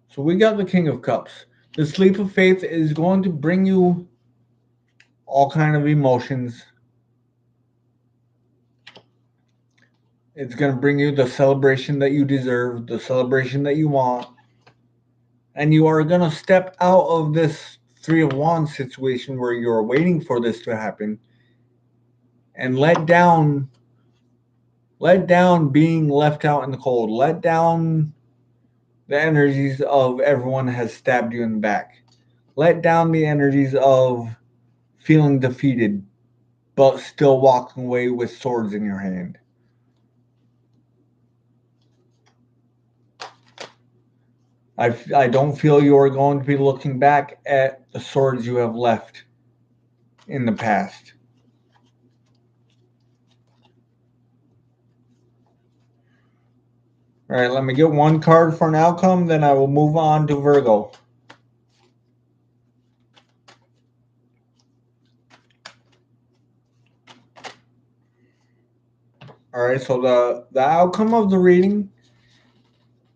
So we got the King of Cups. This leap of faith is going to bring you all kind of emotions. It's going to bring you the celebration that you deserve, the celebration that you want. And you are going to step out of this Three of Wands situation where you're waiting for this to happen and let down being left out in the cold. Let down the energies of everyone has stabbed you in the back. Let down the energies of feeling defeated, but still walking away with swords in your hand. I don't feel you are going to be looking back at the swords you have left in the past. All right, let me get one card for an outcome, then I will move on to Virgo. All right, so the outcome of the reading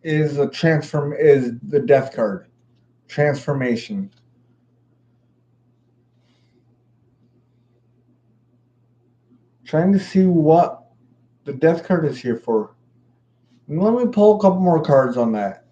is the Death card, transformation. Trying to see what the Death card is here for. And let me pull a couple more cards on that.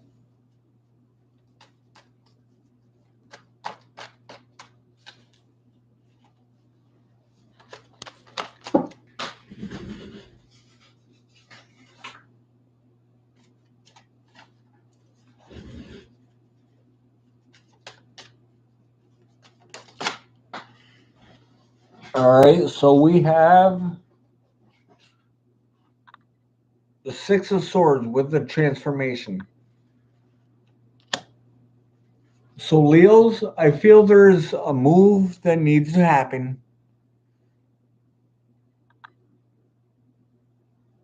All right, so we have the Six of Swords with the transformation. So Leos, I feel there's a move that needs to happen.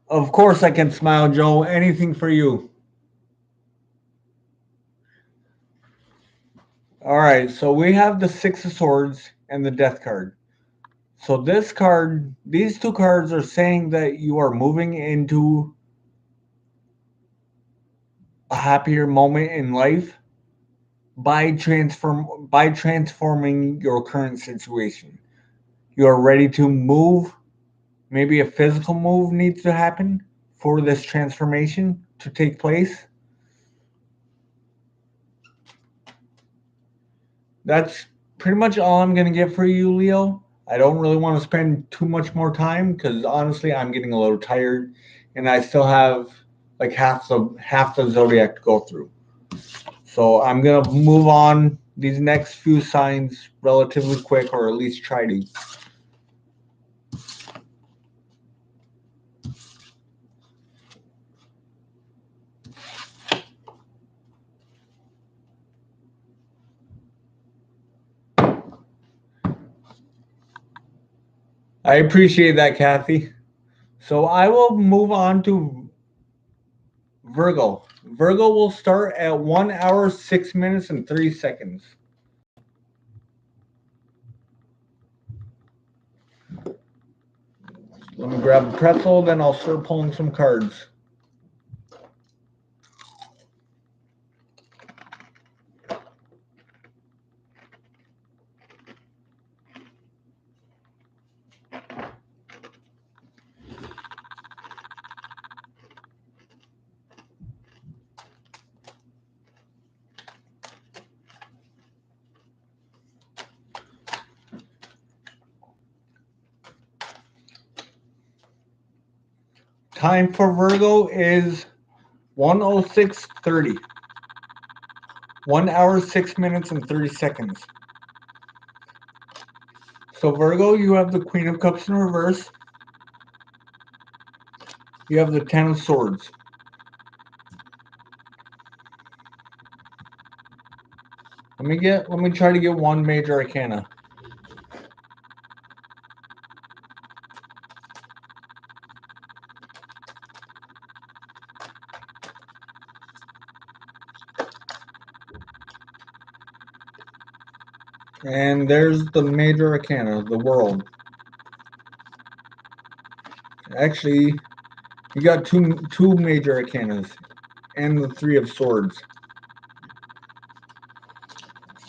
Of course I can smile, Joe. Anything for you. All right, so we have the Six of Swords and the Death card. So this card, these two cards are saying that you are moving into a happier moment in life by transforming your current situation. You are ready to move. Maybe a physical move needs to happen for this transformation to take place. That's pretty much all I'm going to get for you, Leo. I don't really want to spend too much more time because honestly, I'm getting a little tired, and I still have like half the zodiac to go through. So I'm gonna move on these next few signs relatively quick, or at least try to. I appreciate that, Kathy. So I will move on to Virgo. Virgo will start at 1 hour, 6 minutes, and 30 seconds. Let me grab a pretzel, then I'll start pulling some cards. Time for Virgo is 1:06:30. 1 hour, 6 minutes, and 30 seconds. So Virgo, you have the Queen of Cups in reverse. You have the Ten of Swords. Let me try to get one major arcana. And there's the major arcana, the World. Actually, you got two major arcanas and the Three of Swords.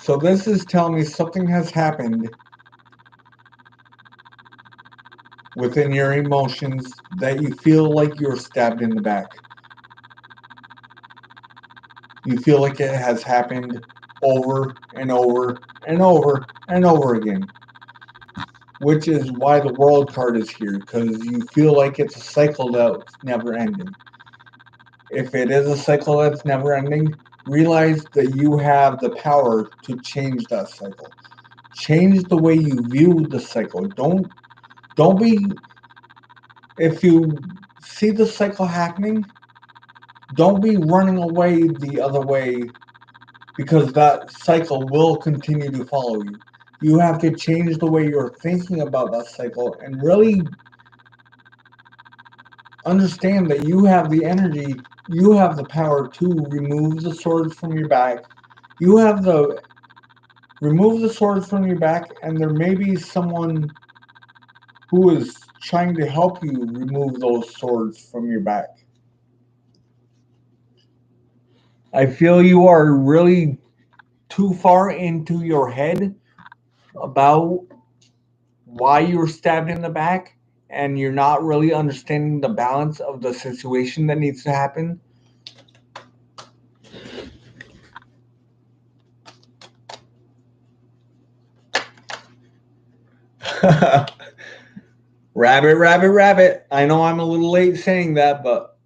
So this is telling me something has happened within your emotions that you feel like you're stabbed in the back. You feel like it has happened over and over and over and over again. Which is why the World card is here, because you feel like it's a cycle that's never ending. If it is a cycle that's never ending, realize that you have the power to change that cycle. Change the way you view the cycle. Don't be if you see the cycle happening, don't be running away the other way because that cycle will continue to follow you. You have to change the way you're thinking about that cycle and really understand that you have the energy, you have the power to remove the swords from your back. You have the remove the swords from your back, and there may be someone who is trying to help you remove those swords from your back. I feel you are really too far into your head about why you were stabbed in the back, and you're not really understanding the balance of the situation that needs to happen. Rabbit, rabbit, rabbit. I know I'm a little late saying that, but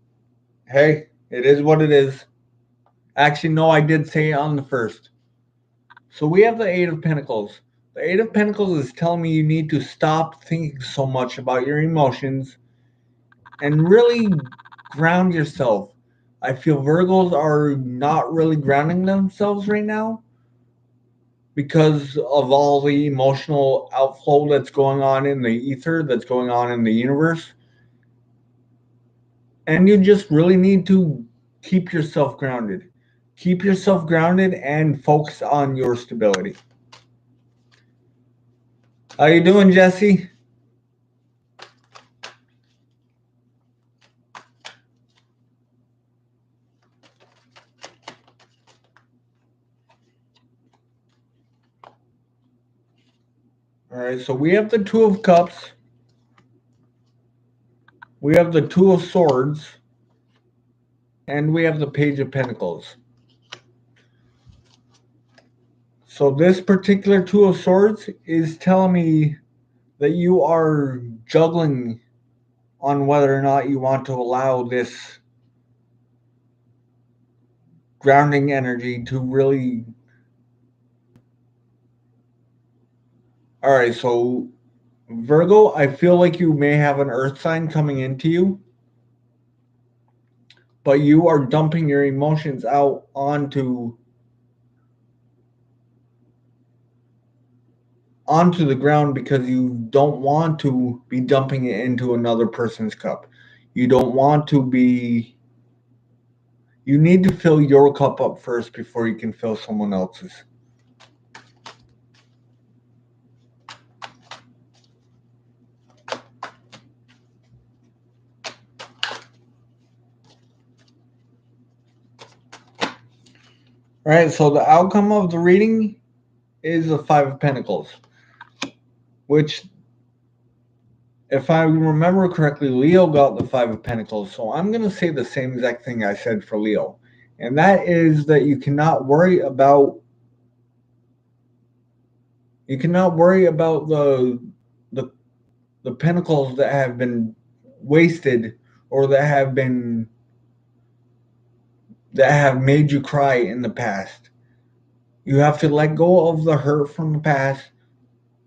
hey, it is what it is. Actually, no, I did say it on the first. So we have the Eight of Pentacles. The Eight of Pentacles is telling me you need to stop thinking so much about your emotions and really ground yourself. I feel Virgos are not really grounding themselves right now because of all the emotional outflow that's going on in the ether, that's going on in the universe. And you just really need to keep yourself grounded. Keep yourself grounded and focus on your stability. How you doing, Jesse? All right, so we have the Two of Cups. We have the Two of Swords. And we have the Page of Pentacles. So this particular Two of Swords is telling me that you are juggling on whether or not you want to allow this grounding energy to really... All right, so Virgo, I feel like you may have an earth sign coming into you, but you are dumping your emotions out onto the ground because you don't want to be dumping it into another person's cup. You don't want to be... You need to fill your cup up first before you can fill someone else's. All right, so the outcome of the reading is the Five of Pentacles, which, if I remember correctly, Leo got the Five of Pentacles. So I'm going to say the same exact thing I said for Leo. And that is that you cannot worry about the pentacles that have been wasted, or that have made you cry in the past. You have to let go of the hurt from the past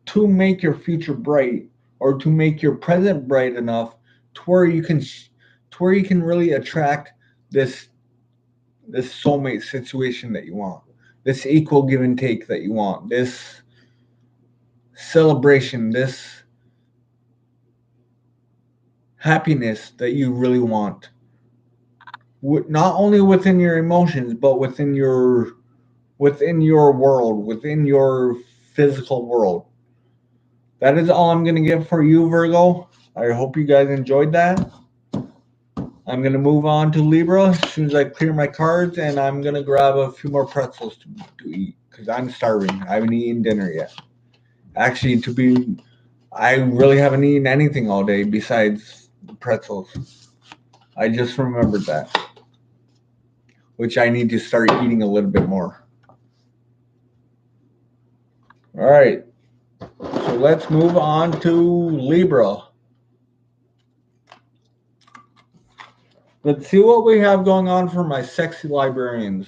to make your future bright, or to make your present bright enough to where you can really attract this soulmate situation that you want, this equal give and take that you want, this celebration, this happiness that you really want. Not only within your emotions, but within your world, within your physical world. That is all I'm going to give for you, Virgo. I hope you guys enjoyed that. I'm going to move on to Libra as soon as I clear my cards, and I'm going to grab a few more pretzels to eat because I'm starving. I haven't eaten dinner yet. Actually, I really haven't eaten anything all day besides the pretzels. I just remembered that, which I need to start eating a little bit more. All right, so let's move on to Libra. Let's see what we have going on for my sexy librarians.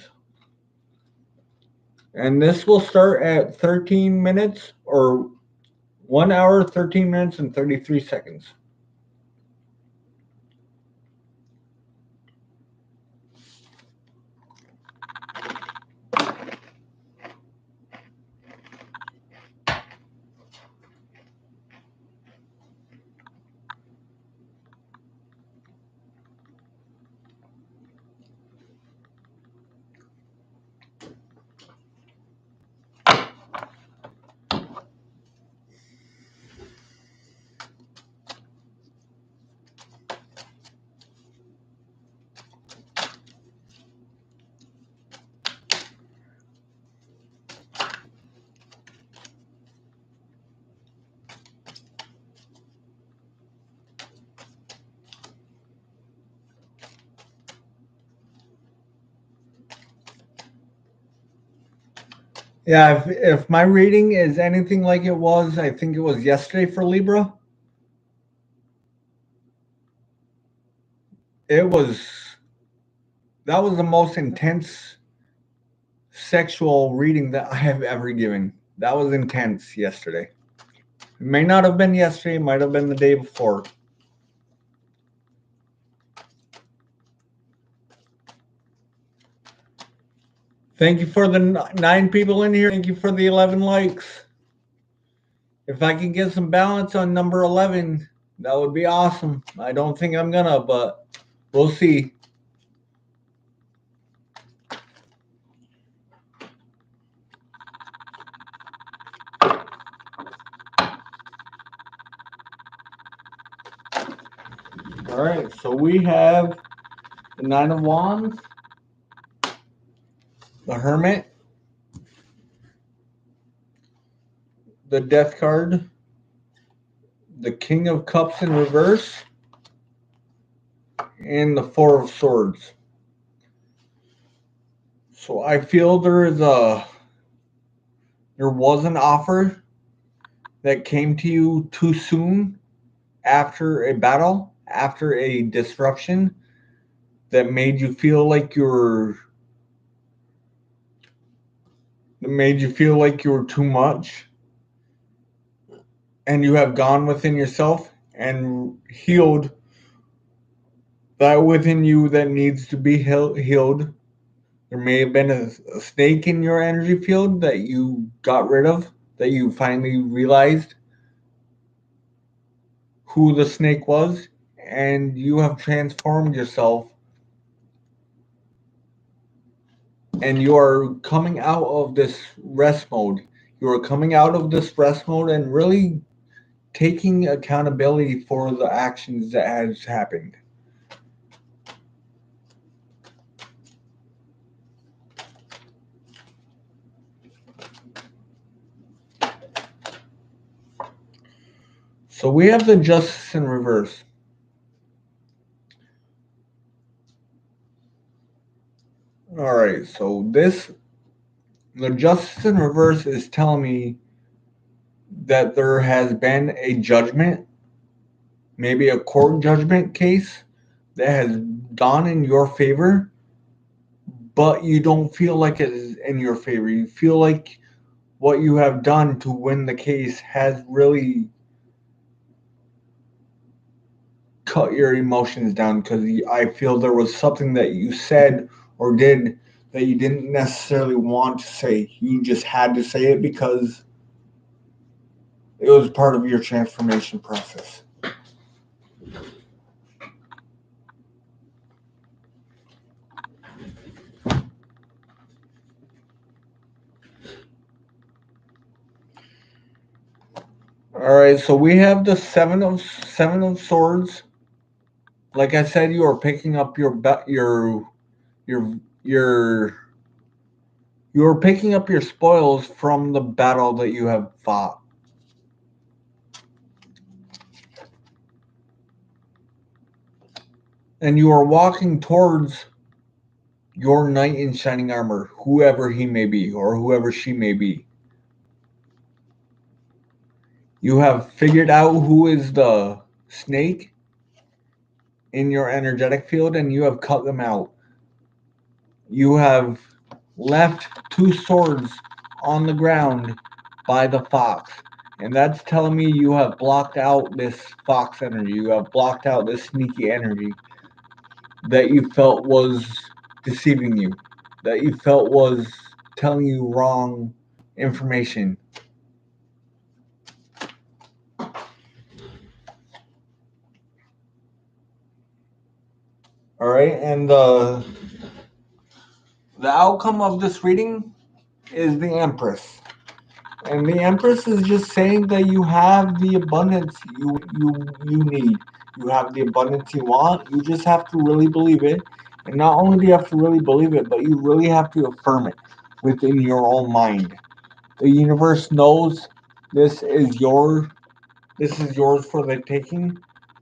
And this will start at 13 minutes, or 1 hour, 13 minutes, and 33 seconds. Yeah, if my reading is anything like it was, I think it was yesterday for Libra, that was the most intense sexual reading that I have ever given. That was intense yesterday. It may not have been yesterday, it might have been the day before. Thank you for the 9 people in here. Thank you for the 11 likes. If I can get some balance on number 11, that would be awesome. I don't think I'm gonna, but we'll see. All right, so we have the Nine of Wands, the Hermit, the Death card, the King of Cups in reverse, and the Four of Swords. So I feel there was an offer that came to you too soon after a battle, after a disruption that made you feel like you were too much, and you have gone within yourself and healed that within you that needs to be healed. There may have been a snake in your energy field that you got rid of, that you finally realized who the snake was, and you have transformed yourself, and you are coming out of this rest mode. You are coming out of this rest mode and really taking accountability for the actions that has happened. So we have the Justice in reverse. All right, so the Justice in reverse is telling me that there has been a judgment, maybe a court judgment case that has gone in your favor, but you don't feel like it is in your favor. You feel like what you have done to win the case has really cut your emotions down, because I feel there was something that you said or did that you didn't necessarily want to say. You just had to say it because it was part of your transformation process. All right, so we have the seven of swords. Like I said, you are picking up your you are picking up your spoils from the battle that you have fought. And you are walking towards your knight in shining armor, whoever he may be or whoever she may be. You have figured out who is the snake in your energetic field, and you have cut them out. You have left two swords on the ground by the fox. And that's telling me you have blocked out this fox energy. You have blocked out this sneaky energy that you felt was deceiving you, that you felt was telling you wrong information. All right, and the outcome of this reading is the Empress. And the Empress is just saying that you have the abundance you need. You have the abundance you want. You just have to really believe it. And not only do you have to really believe it, but you really have to affirm it within your own mind. The universe knows this is yours for the taking.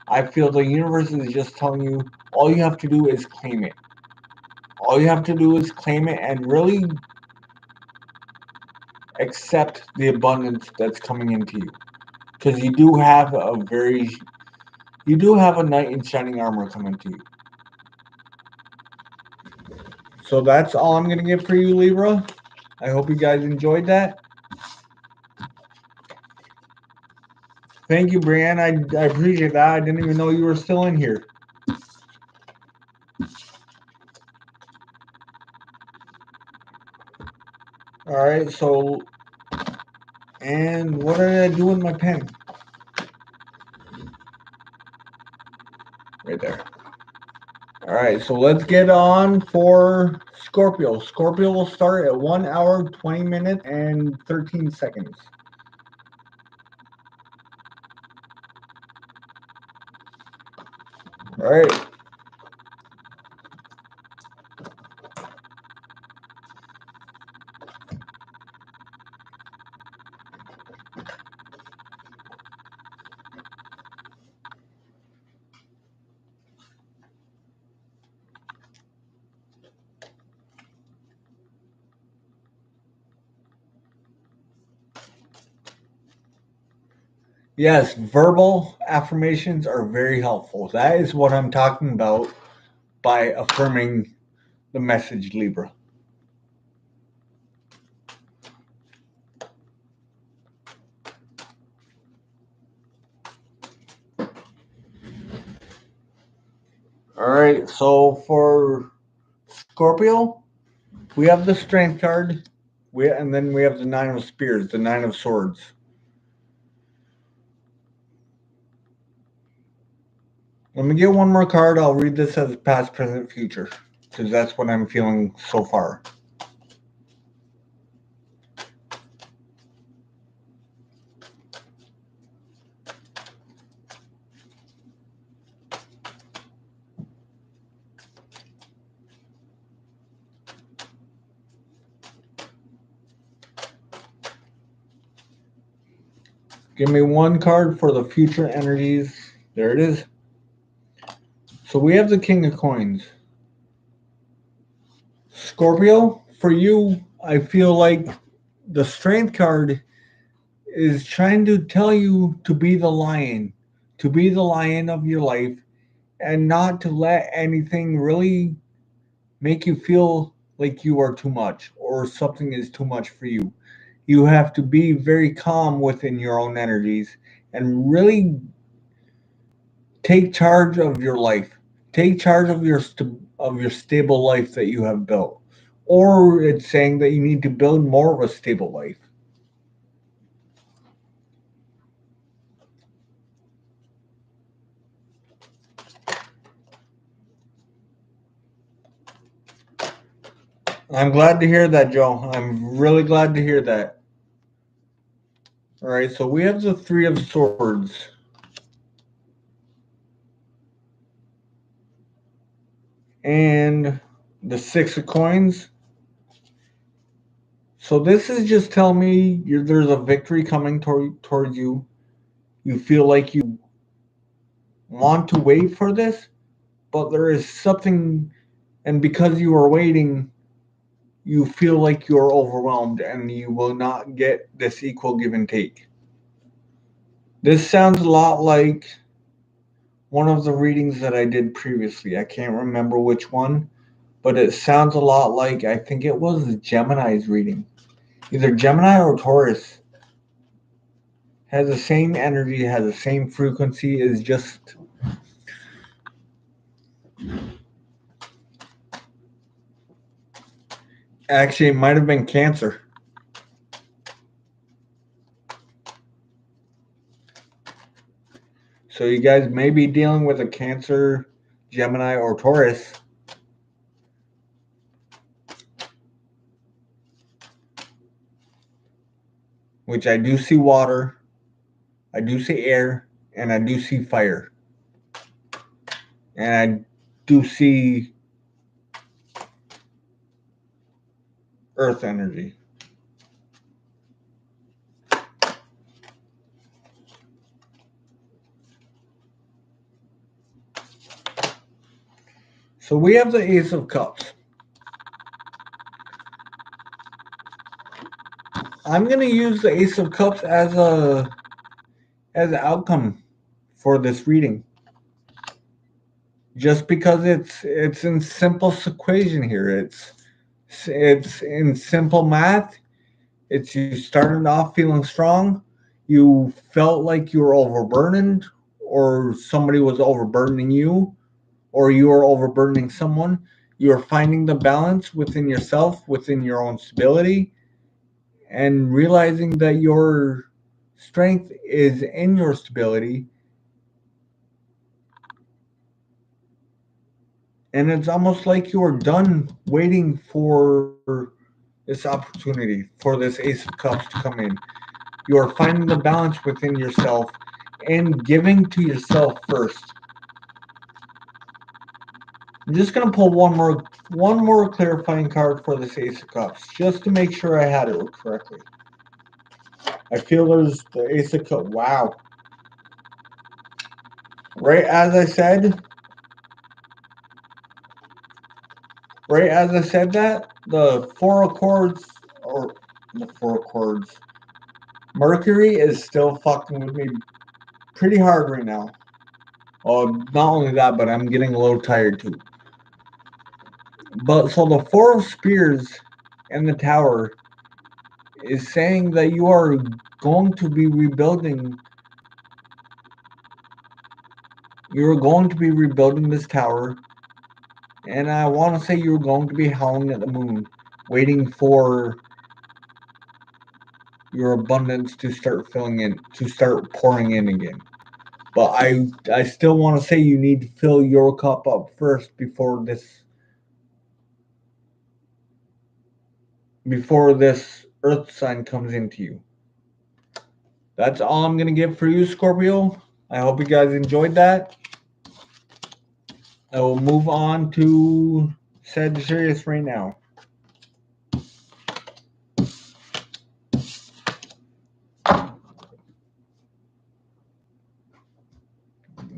I feel the universe is just telling you all you have to do is claim it. All you have to do is claim it and really accept the abundance that's coming into you. Because you do have a knight in shining armor coming to you. So that's all I'm going to get for you, Libra. I hope you guys enjoyed that. Thank you, Brianne. I appreciate that. I didn't even know you were still in here. All right, so, and what did I do with my pen? Right there. All right, so let's get on for Scorpio. Scorpio will start at 1 hour, 20 minutes, and 13 seconds. All right. Yes, verbal affirmations are very helpful. That is what I'm talking about by affirming the message, Libra. All right, so for Scorpio, we have the Strength card, and then we have the Nine of Spears, the Nine of Swords. Let me get one more card. I'll read this as past, present, future, because that's what I'm feeling so far. Give me one card for the future energies. There it is. So we have the King of Coins. Scorpio, for you, I feel like the Strength card is trying to tell you to be the lion of your life, and not to let anything really make you feel like you are too much or something is too much for you. You have to be very calm within your own energies and really take charge of your life. Take charge of your stable life that you have built. Or it's saying that you need to build more of a stable life. I'm glad to hear that, Joe. I'm really glad to hear that. All right, so we have the Three of Swords. And the Six of Coins. So this is just telling me there's a victory coming towards you. You feel like you want to wait for this, but there is something, and because you are waiting, you feel like you are overwhelmed and you will not get this equal give and take. This sounds a lot like one of the readings that I did previously. I can't remember which one, but it sounds a lot like, I think it was Gemini's reading. Either Gemini or Taurus has the same energy, has the same frequency, is just actually it might have been Cancer. So you guys may be dealing with a Cancer, Gemini, or Taurus. Which I do see water, I do see air, and I do see fire. And I do see earth energy. So we have the Ace of Cups. I'm going to use the Ace of Cups as an outcome for this reading. Just because it's in simple equation here. It's in simple math. It's you started off feeling strong. You felt like you were overburdened, or somebody was overburdening you, or you were overburdening someone. You are finding the balance within yourself, within your own stability, and realizing that your strength is in your stability. And it's almost like you are done waiting for this opportunity, for this Ace of Cups to come in. You are finding the balance within yourself and giving to yourself first. I'm just gonna pull one more clarifying card for this Ace of Cups, just to make sure I had it correctly. I feel there's the Ace of Cups. Wow. Right as I said that, the Four of Cords, or the Four of Cords, Mercury is still fucking with me pretty hard right now. Oh, not only that, but I'm getting a little tired too. But so the Four of Spears and the Tower is saying that you are going to be rebuilding. You're going to be rebuilding this tower. And I want to say you're going to be howling at the moon, waiting for your abundance to start pouring in again. But I still want to say you need to fill your cup up first before this earth sign comes into you. That's all I'm going to give for you, Scorpio. I hope you guys enjoyed that. I will move on to Sagittarius right now.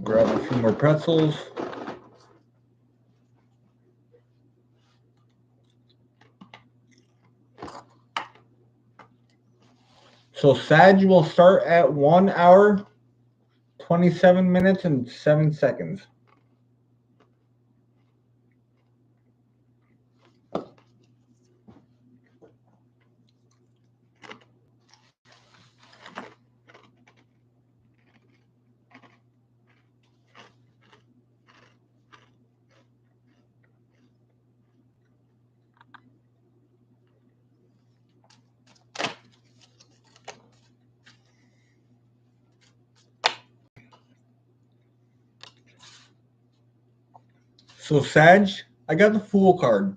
Grab a few more pretzels. So Sag will start at 1 hour, 27 minutes, and 7 seconds. So Sag, I got the Fool card.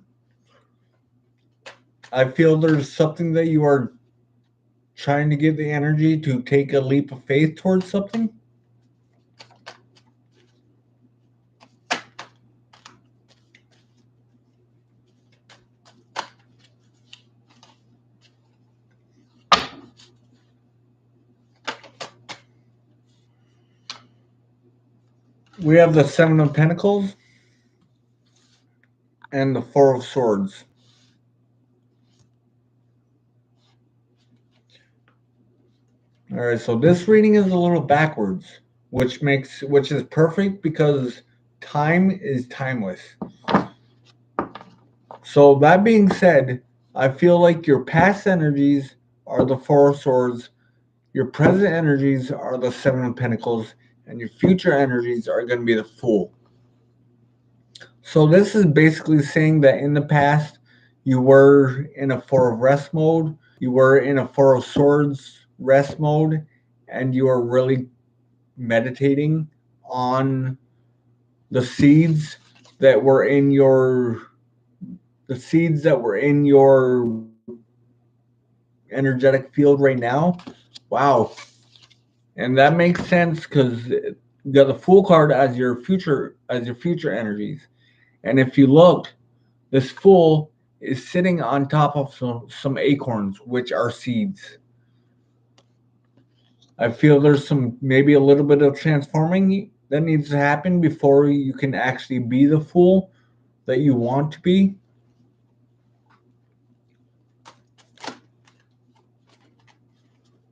I feel there's something that you are trying to get the energy to take a leap of faith towards something. We have the Seven of Pentacles and the Four of Swords. All right, so this reading is a little backwards, which is perfect because time is timeless. So that being said, I feel like your past energies are the Four of Swords, your present energies are the Seven of Pentacles, and your future energies are going to be the Fool. So this is basically saying that in the past, you were in a Four of Rest mode, you were in a Four of Swords rest mode, and you are really meditating on the seeds that were in your energetic field right now. Wow. And that makes sense because you got the Fool card as your future energies. And if you look, this Fool is sitting on top of some acorns, which are seeds. I feel there's maybe a little bit of transforming that needs to happen before you can actually be the Fool that you want to be.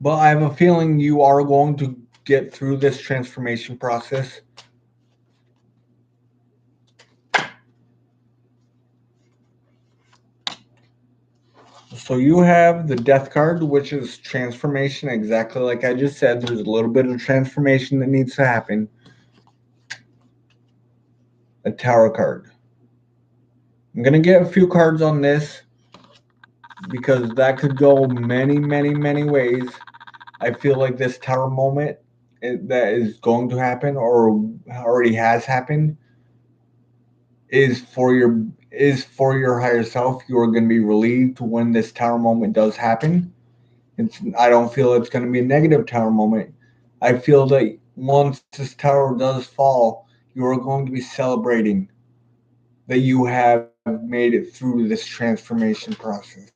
But I have a feeling you are going to get through this transformation process. So you have the Death card, which is transformation, exactly like I just said. There's a little bit of transformation that needs to happen. A Tower card. I'm going to get a few cards on this because that could go many, many, many ways. I feel like this Tower moment that is going to happen or already has happened is for your higher self. You are going to be relieved when this Tower moment does happen. I don't feel it's going to be a negative Tower moment. I feel that once this tower does fall, you are going to be celebrating. that you have made it through this transformation process.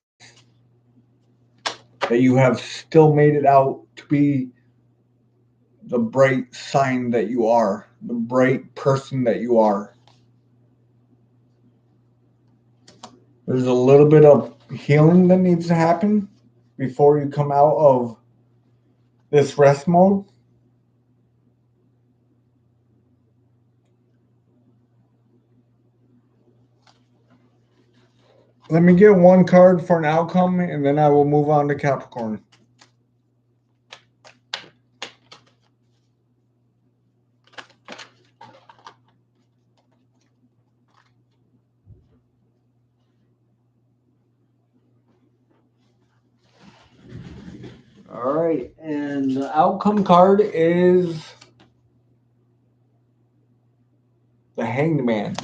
That you have still made it out to be the bright sign that you are, the bright person that you are. There's a little bit of healing that needs to happen before you come out of this rest mode. Let me get one card for an outcome, and then I will move on to Capricorn. All right, and the outcome card is the Hanged Man.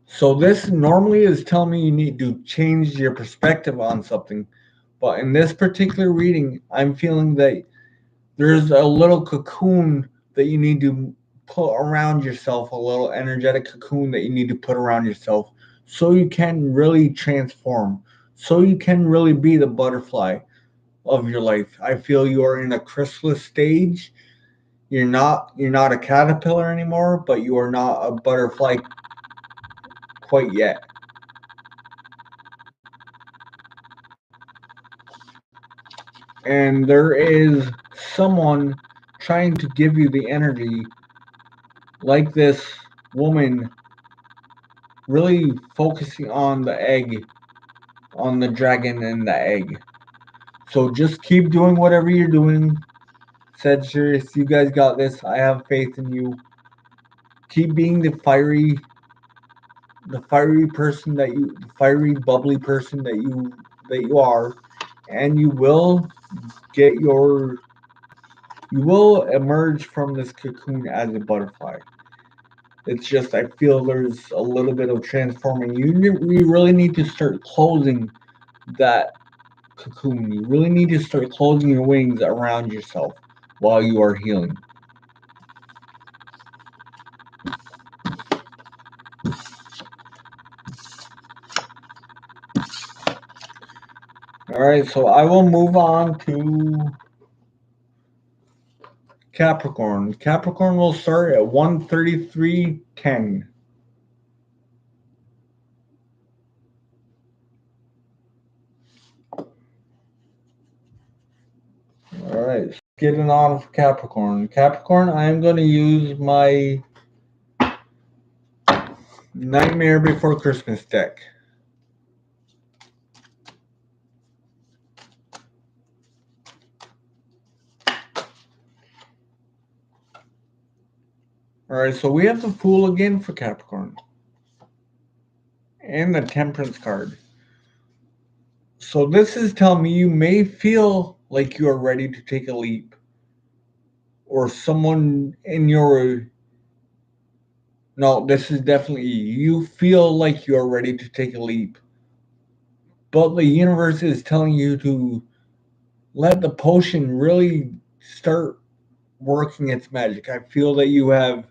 So this normally is telling me you need to change your perspective on something. But in this particular reading, I'm feeling that there's a little cocoon that you need to put around yourself, a little energetic cocoon that you need to put around yourself so you can really transform, so you can really be the butterfly of your life. I feel you are in a chrysalis stage. You're not a caterpillar anymore, but you are not a butterfly quite yet. And there is someone trying to give you the energy, like this woman really focusing on the egg, on the dragon and the egg. So just keep doing whatever you're doing. Sagittarius, you guys got this. I have faith in you. Keep being the fiery person the fiery, bubbly person that you are, and you will emerge from this cocoon as a butterfly. It's just I feel there's a little bit of transforming. You really need to start closing that cocoon. You really need to start closing your wings around yourself while you are healing. All right, so I will move on to Capricorn. Capricorn will start at 133.10. All right, so getting on for Capricorn. Capricorn, I am going to use my Nightmare Before Christmas deck. All right, so we have the Fool again for Capricorn. And the Temperance card. So this is telling me you may feel like you are ready to take a leap. Or someone in your... No, this is definitely you feel like you are ready to take a leap. But the universe is telling you to let the potion really start working its magic. I feel that you have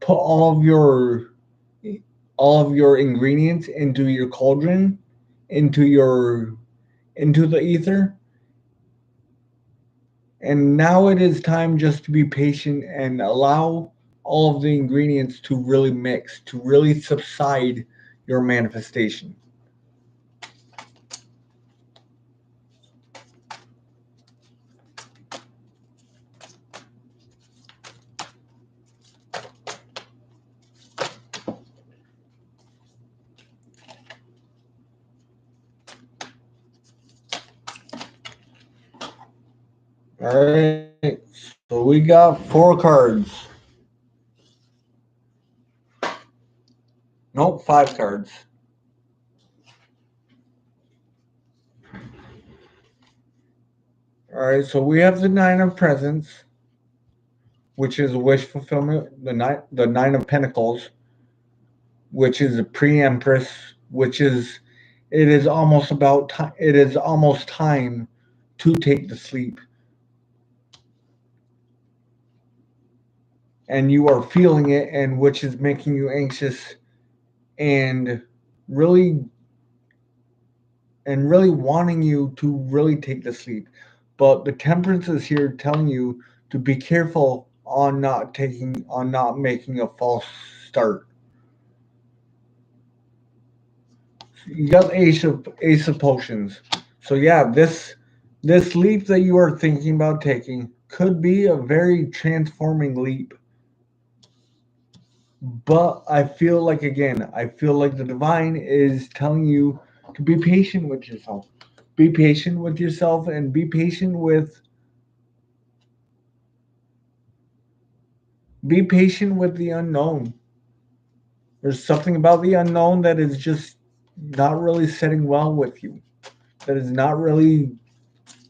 put all of your ingredients into your cauldron, into the ether. And now it is time just to be patient and allow all of the ingredients to really mix, to really subside your manifestation. All right, so we got 4 cards. Nope, 5 cards. All right, so we have the 9 of Presents, which is wish fulfillment. The 9 of Pentacles, which is a pre-Empress, which is it is almost about time. It is almost time to take the sleep. and you are feeling it, and which is making you anxious and really really wanting you to really take the sleep. But the temperance is here telling you to be careful on not making a false start. You got ace of potions. So yeah, this leap that you are thinking about taking could be a very transforming leap. But I feel like the divine is telling you to be patient with yourself. Be patient with yourself and be patient with the unknown. There's something about the unknown that is just not really setting well with you. That is not really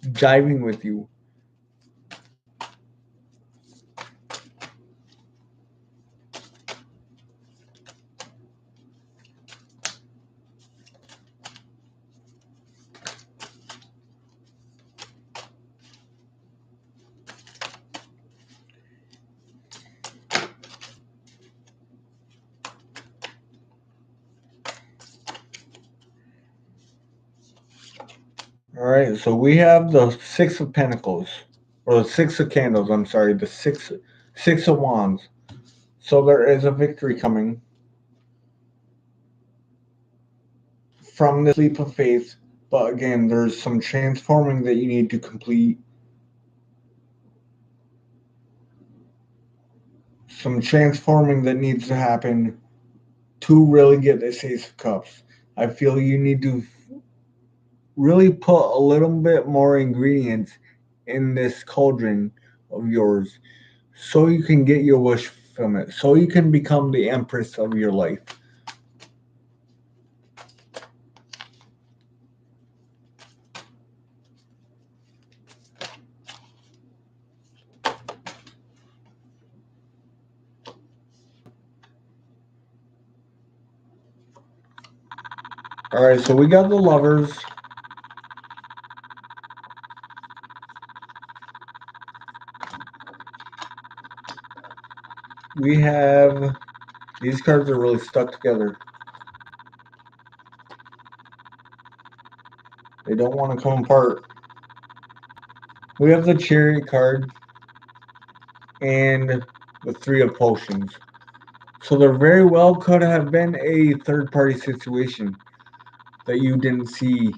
jiving with you. All right, so we have the Six of Pentacles, or the Six of Candles. I'm sorry, the Six of Wands. So there is a victory coming from this leap of faith, but again, there's some transforming that you need to complete. Some transforming that needs to happen to really get this Ace of Cups. I feel you need to really put a little bit more ingredients in this cauldron of yours so you can get your wish fulfillment, so you can become the empress of your life. All right, so we got the Lovers. We have these cards are really stuck together. They don't want to come apart. We have the Chariot card and the Three of Potions. So there very well could have been a third party situation that you didn't see.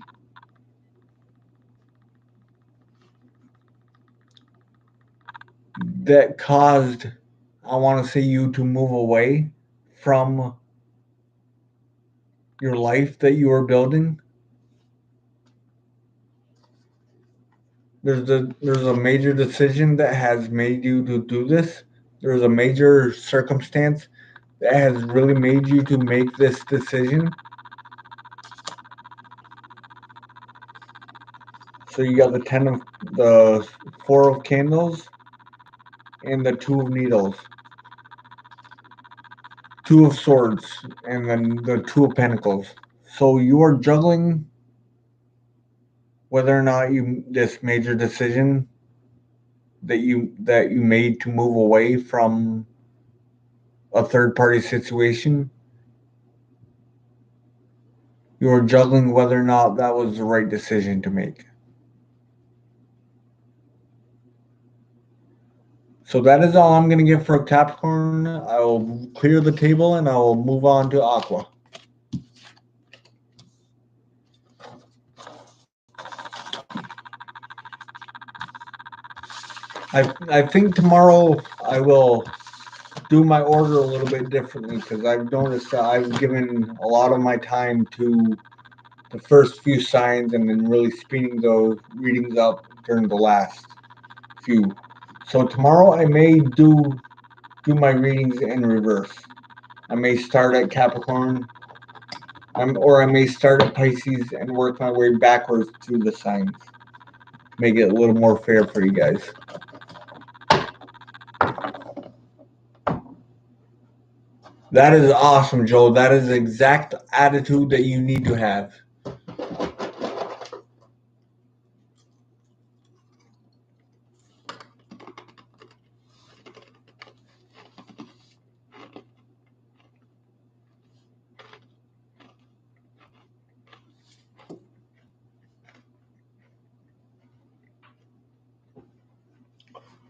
That caused, I want to say, you to move away from your life that you are building. There's a major decision that has made you to do this. There's a major circumstance that has really made you to make this decision. So you got the Four of Candles and the Two of Needles, Two of Swords, and then the Two of Pentacles. So you are juggling whether or not you this major decision that you made to move away from a third party situation. You are juggling whether or not that was the right decision to make. So that is all I'm going to give for Capricorn. I will clear the table and I will move on to Aqua. I think tomorrow I will do my order a little bit differently because I've noticed that I've given a lot of my time to the first few signs and then really speeding those readings up during the last few. So tomorrow I may do my readings in reverse. I may start at Capricorn, or I may start at Pisces and work my way backwards through the signs. Make it a little more fair for you guys. That is awesome, Joe. That is the exact attitude that you need to have.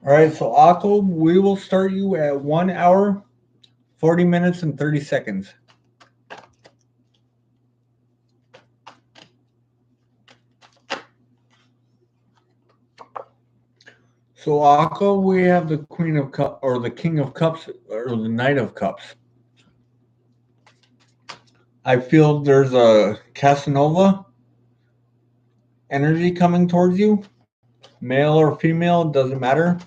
All right, so Akko, we will start you at 1 hour, 40 minutes, and 30 seconds. So Akko, we have the Queen of Cups, or the King of Cups, or the Knight of Cups. I feel there's a Casanova energy coming towards you. Male or female, doesn't matter.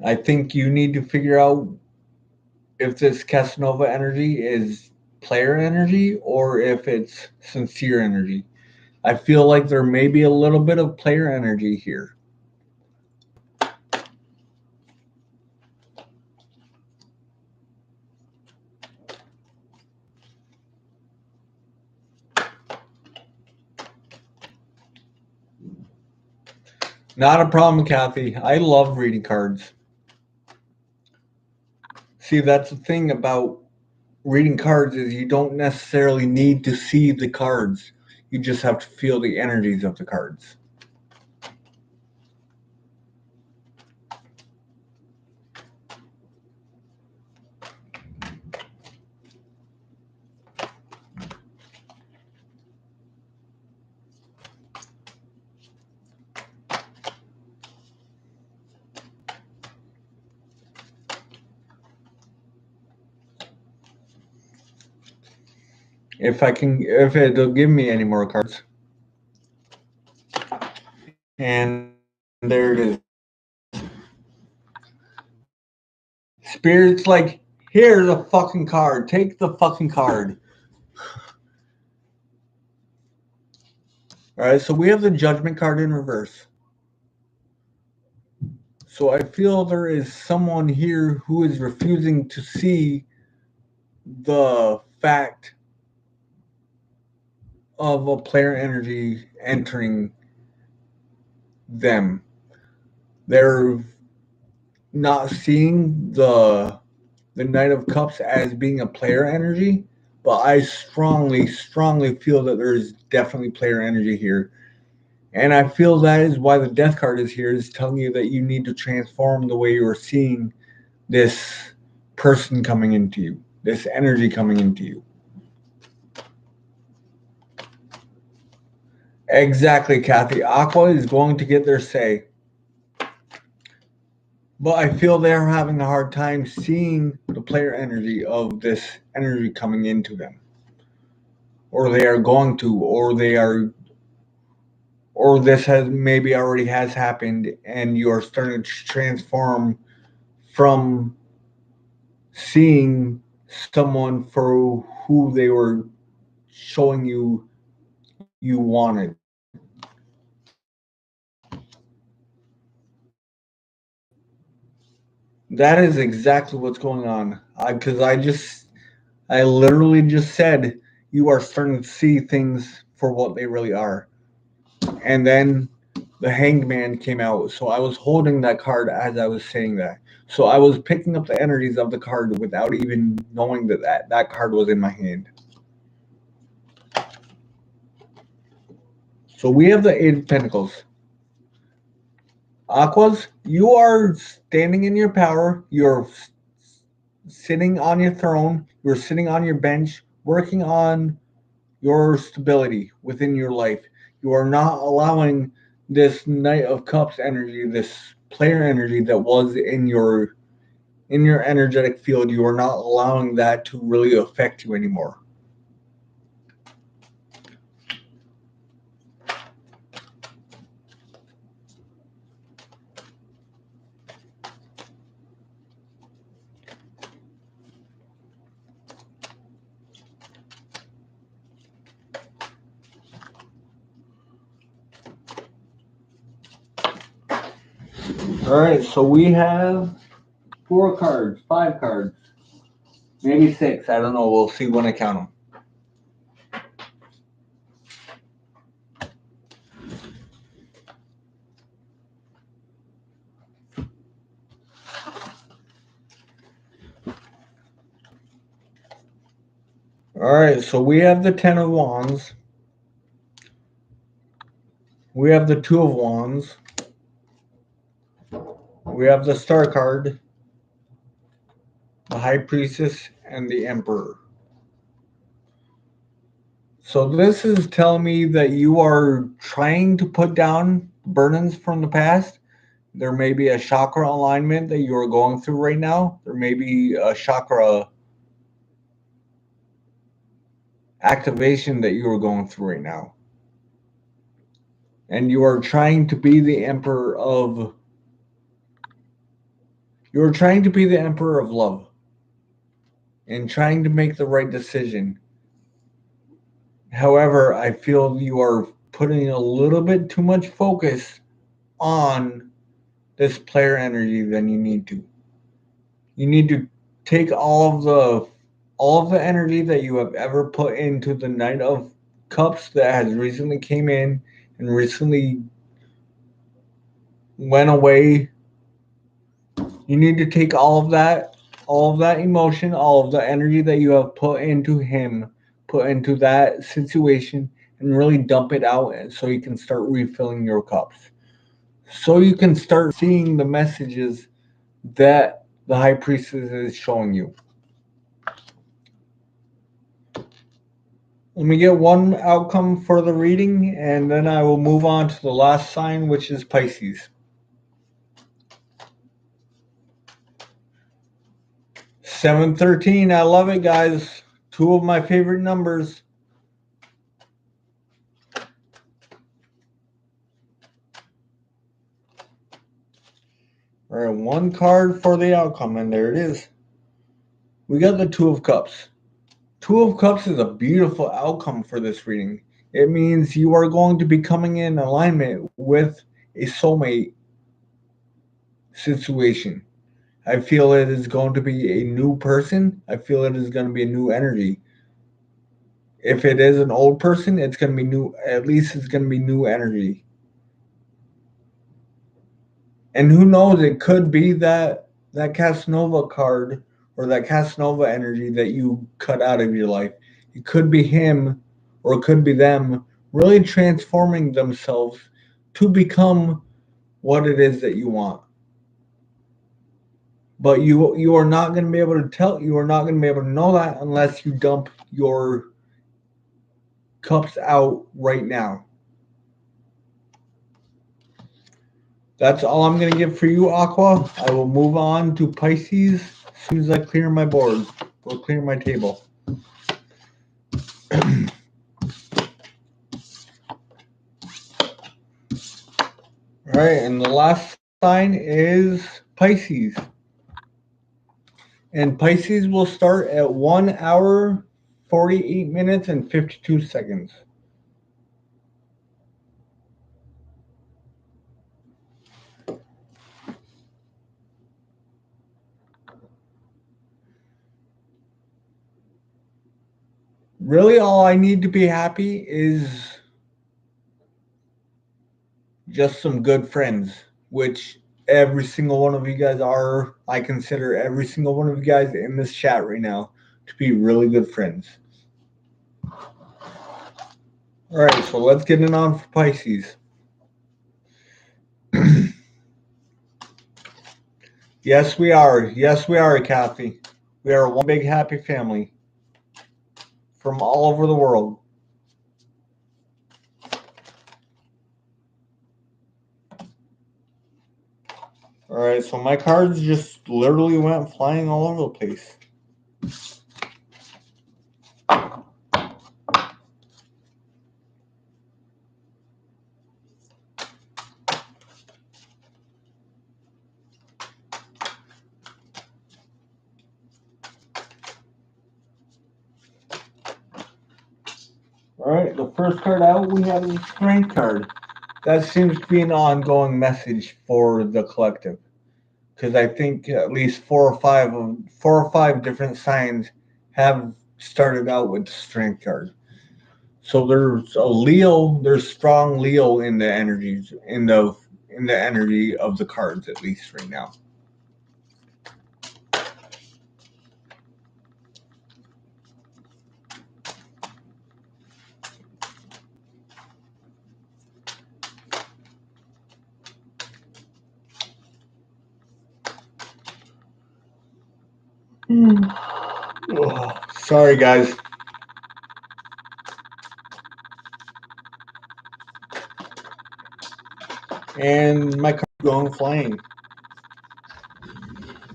I think you need to figure out if this Casanova energy is player energy or if it's sincere energy. I feel like there may be a little bit of player energy here. Not a problem, Kathy. I love reading cards. See, that's the thing about reading cards is you don't necessarily need to see the cards. You just have to feel the energies of the cards. If it'll give me any more cards. And there it is. Spirit's like, here's a fucking card. Take the fucking card. All right, so we have the Judgment card in reverse. So I feel there is someone here who is refusing to see the fact of a player energy entering them. They're not seeing the Knight of Cups as being a player energy, but I strongly feel that there is definitely player energy here. And I feel that is why the Death card is here, is telling you that you need to transform the way you are seeing this person coming into you, this energy coming into you. Exactly, Kathy. Aqua is going to get their say. But I feel they're having a hard time seeing the player energy of this energy coming into them. Or they are going to, or this has maybe already has happened and you are starting to transform from seeing someone for who they were showing you wanted. That is exactly what's going on. Because I literally just said you are starting to see things for what they really are. And then the Hanged Man came out. So I was holding that card as I was saying that. So I was picking up the energies of the card without even knowing that card was in my hand. So we have the Eight of Pentacles. Aquas, you are standing in your power. You're sitting on your throne. You're sitting on your bench, working on your stability within your life. You are not allowing this Knight of Cups energy, this player energy that was in your energetic field. You are not allowing that to really affect you anymore. All right, so we have 4 cards, 5 cards, maybe 6. I don't know. We'll see when I count them. All right, so we have the Ten of Wands. We have the Two of Wands. We have the Star card, the High Priestess, and the Emperor. So this is telling me that you are trying to put down burdens from the past. There may be a chakra alignment that you are going through right now. There may be a chakra activation that you are going through right now. And you are trying to be the emperor of love and trying to make the right decision. However, I feel you are putting a little bit too much focus on this player energy than you need to. You need to take all of the energy that you have ever put into the Knight of Cups that has recently came in and recently went away. You need to take all of that emotion, all of the energy that you have put into him, put into that situation, and really dump it out so you can start refilling your cups. So you can start seeing the messages that the High Priestess is showing you. Let me get one outcome for the reading, and then I will move on to the last sign, which is Pisces. 713, I love it, guys. Two of my favorite numbers. All right, one card for the outcome, and there it is. We got the Two of Cups. Two of Cups is a beautiful outcome for this reading. It means you are going to be coming in alignment with a soulmate situation. I feel it is going to be a new person. I feel it is going to be a new energy. If it is an old person, it's going to be new. At least it's going to be new energy. And who knows, it could be that Casanova card or that Casanova energy that you cut out of your life. It could be him or it could be them really transforming themselves to become what it is that you want. But you are not going to be able to tell, you are not going to be able to know that unless you dump your cups out right now. That's all I'm going to give for you, Aqua. I will move on to Pisces as soon as I clear my board or clear my table. All right, and the last sign is Pisces. And Pisces will start at 1 hour, 48 minutes, and 52 seconds. Really, all I need to be happy is just some good friends, which every single one of you guys are. I consider every single one of you guys in this chat right now to be really good friends. All right, so let's get it on for Pisces. Yes, we are. Yes, we are, Kathy. We are one big happy family from all over the world. All right, so my cards just literally went flying all over the place. All right, the first card out we have is the Strength card. That seems to be an ongoing message for the collective, because I think at least four or five different signs have started out with the Strength card. So there's a Leo, there's strong Leo in the energies in the energy of the cards, at least right now. Oh, sorry, guys. And my car's going flying.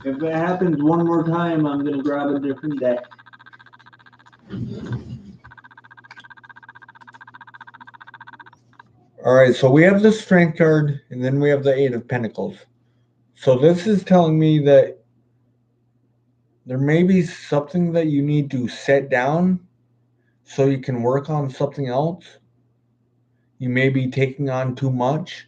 If it happens one more time, I'm going to grab a different deck. All right, so we have the Strength card, and then we have the Eight of Pentacles. So this is telling me that there may be something that you need to set down so you can work on something else. You may be taking on too much.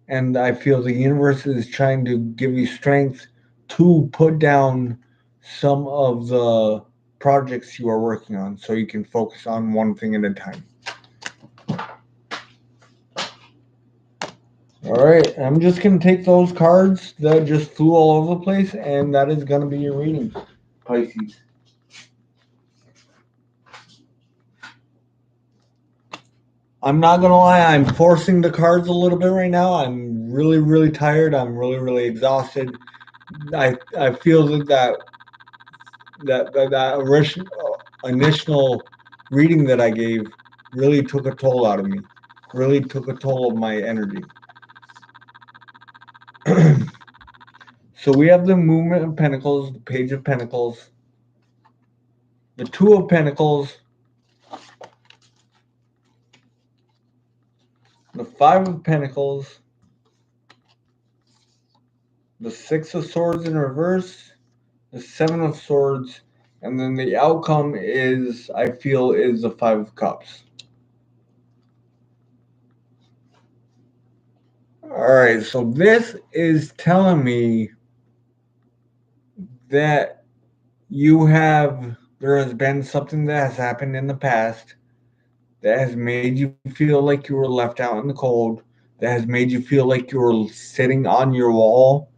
And I feel the universe is trying to give you strength to put down some of the projects you are working on so you can focus on one thing at a time. All right, I'm just going to take those cards that just flew all over the place, and that is going to be your reading, Pisces. I'm not going to lie, I'm forcing the cards a little bit right now. I'm really, really tired. I'm really, really exhausted. I feel that initial reading that I gave really took a toll out of me, really took a toll of my energy. So we have the Movement of Pentacles, the Page of Pentacles, the Two of Pentacles, the Five of Pentacles, the Six of Swords in reverse, the Seven of Swords, and then the outcome is, I feel, is the Five of Cups. All right, so this is telling me that there has been something that has happened in the past that has made you feel like you were left out in the cold, that has made you feel like you were sitting on your wall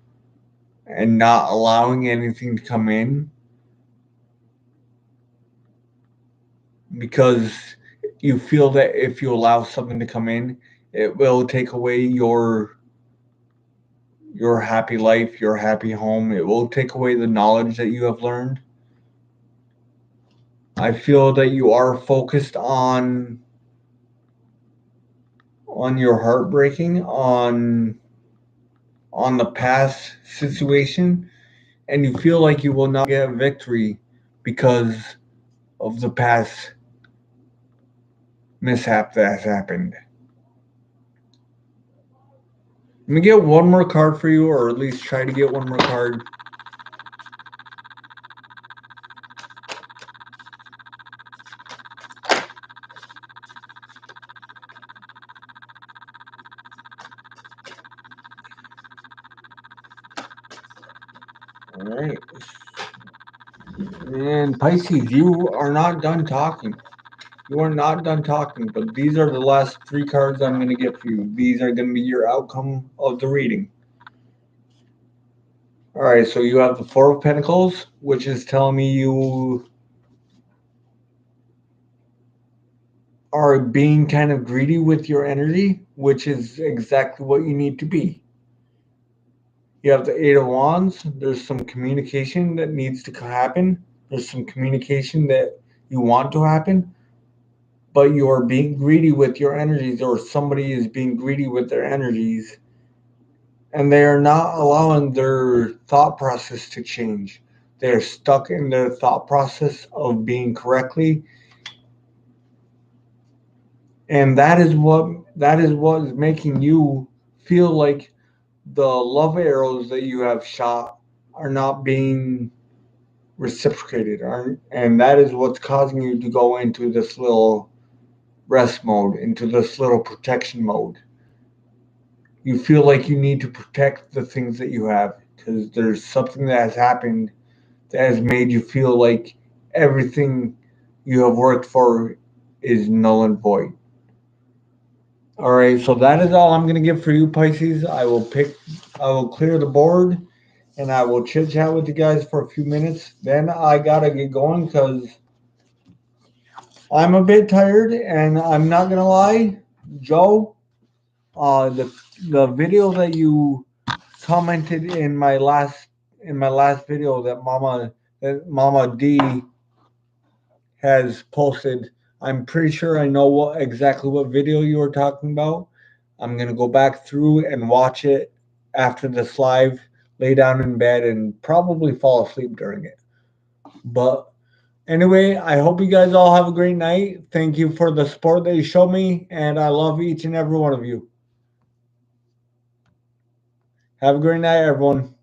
and not allowing anything to come in, because you feel that if you allow something to come in, it will take away your happy life, your happy home. It will take away the knowledge that you have learned. I feel that you are focused on your heartbreaking, on the past situation, and you feel like you will not get a victory because of the past mishap that has happened. Let me get one more card for you, or at least try to get one more card. All right. And Pisces, you are not done talking. You are not done talking, but these are the last three cards I'm going to get for you. These are going to be your outcome of the reading. All right, so you have the Four of Pentacles, which is telling me you are being kind of greedy with your energy, which is exactly what you need to be. You have the Eight of Wands. There's some communication that needs to happen. There's some communication that you want to happen, but you are being greedy with your energies, or somebody is being greedy with their energies, and they are not allowing their thought process to change. They're stuck in their thought process of being correctly, and that is what is making you feel like the love arrows that you have shot are not being reciprocated, and that is what's causing you to go into this little rest mode, into this little protection mode. You feel like you need to protect the things that you have because there's something that has happened that has made you feel like everything you have worked for is null and void. All right, so that is all I'm going to give for you, Pisces. I will clear the board, and I will chit chat with you guys for a few minutes. Then I gotta get going because I'm a bit tired, and I'm not gonna lie, Joe. The video that you commented in in my last video that Mama D has posted. I'm pretty sure I know exactly what video you were talking about. I'm gonna go back through and watch it after this live, lay down in bed, and probably fall asleep during it. But anyway, I hope you guys all have a great night. Thank you for the support that you show me, and I love each and every one of you. Have a great night, everyone.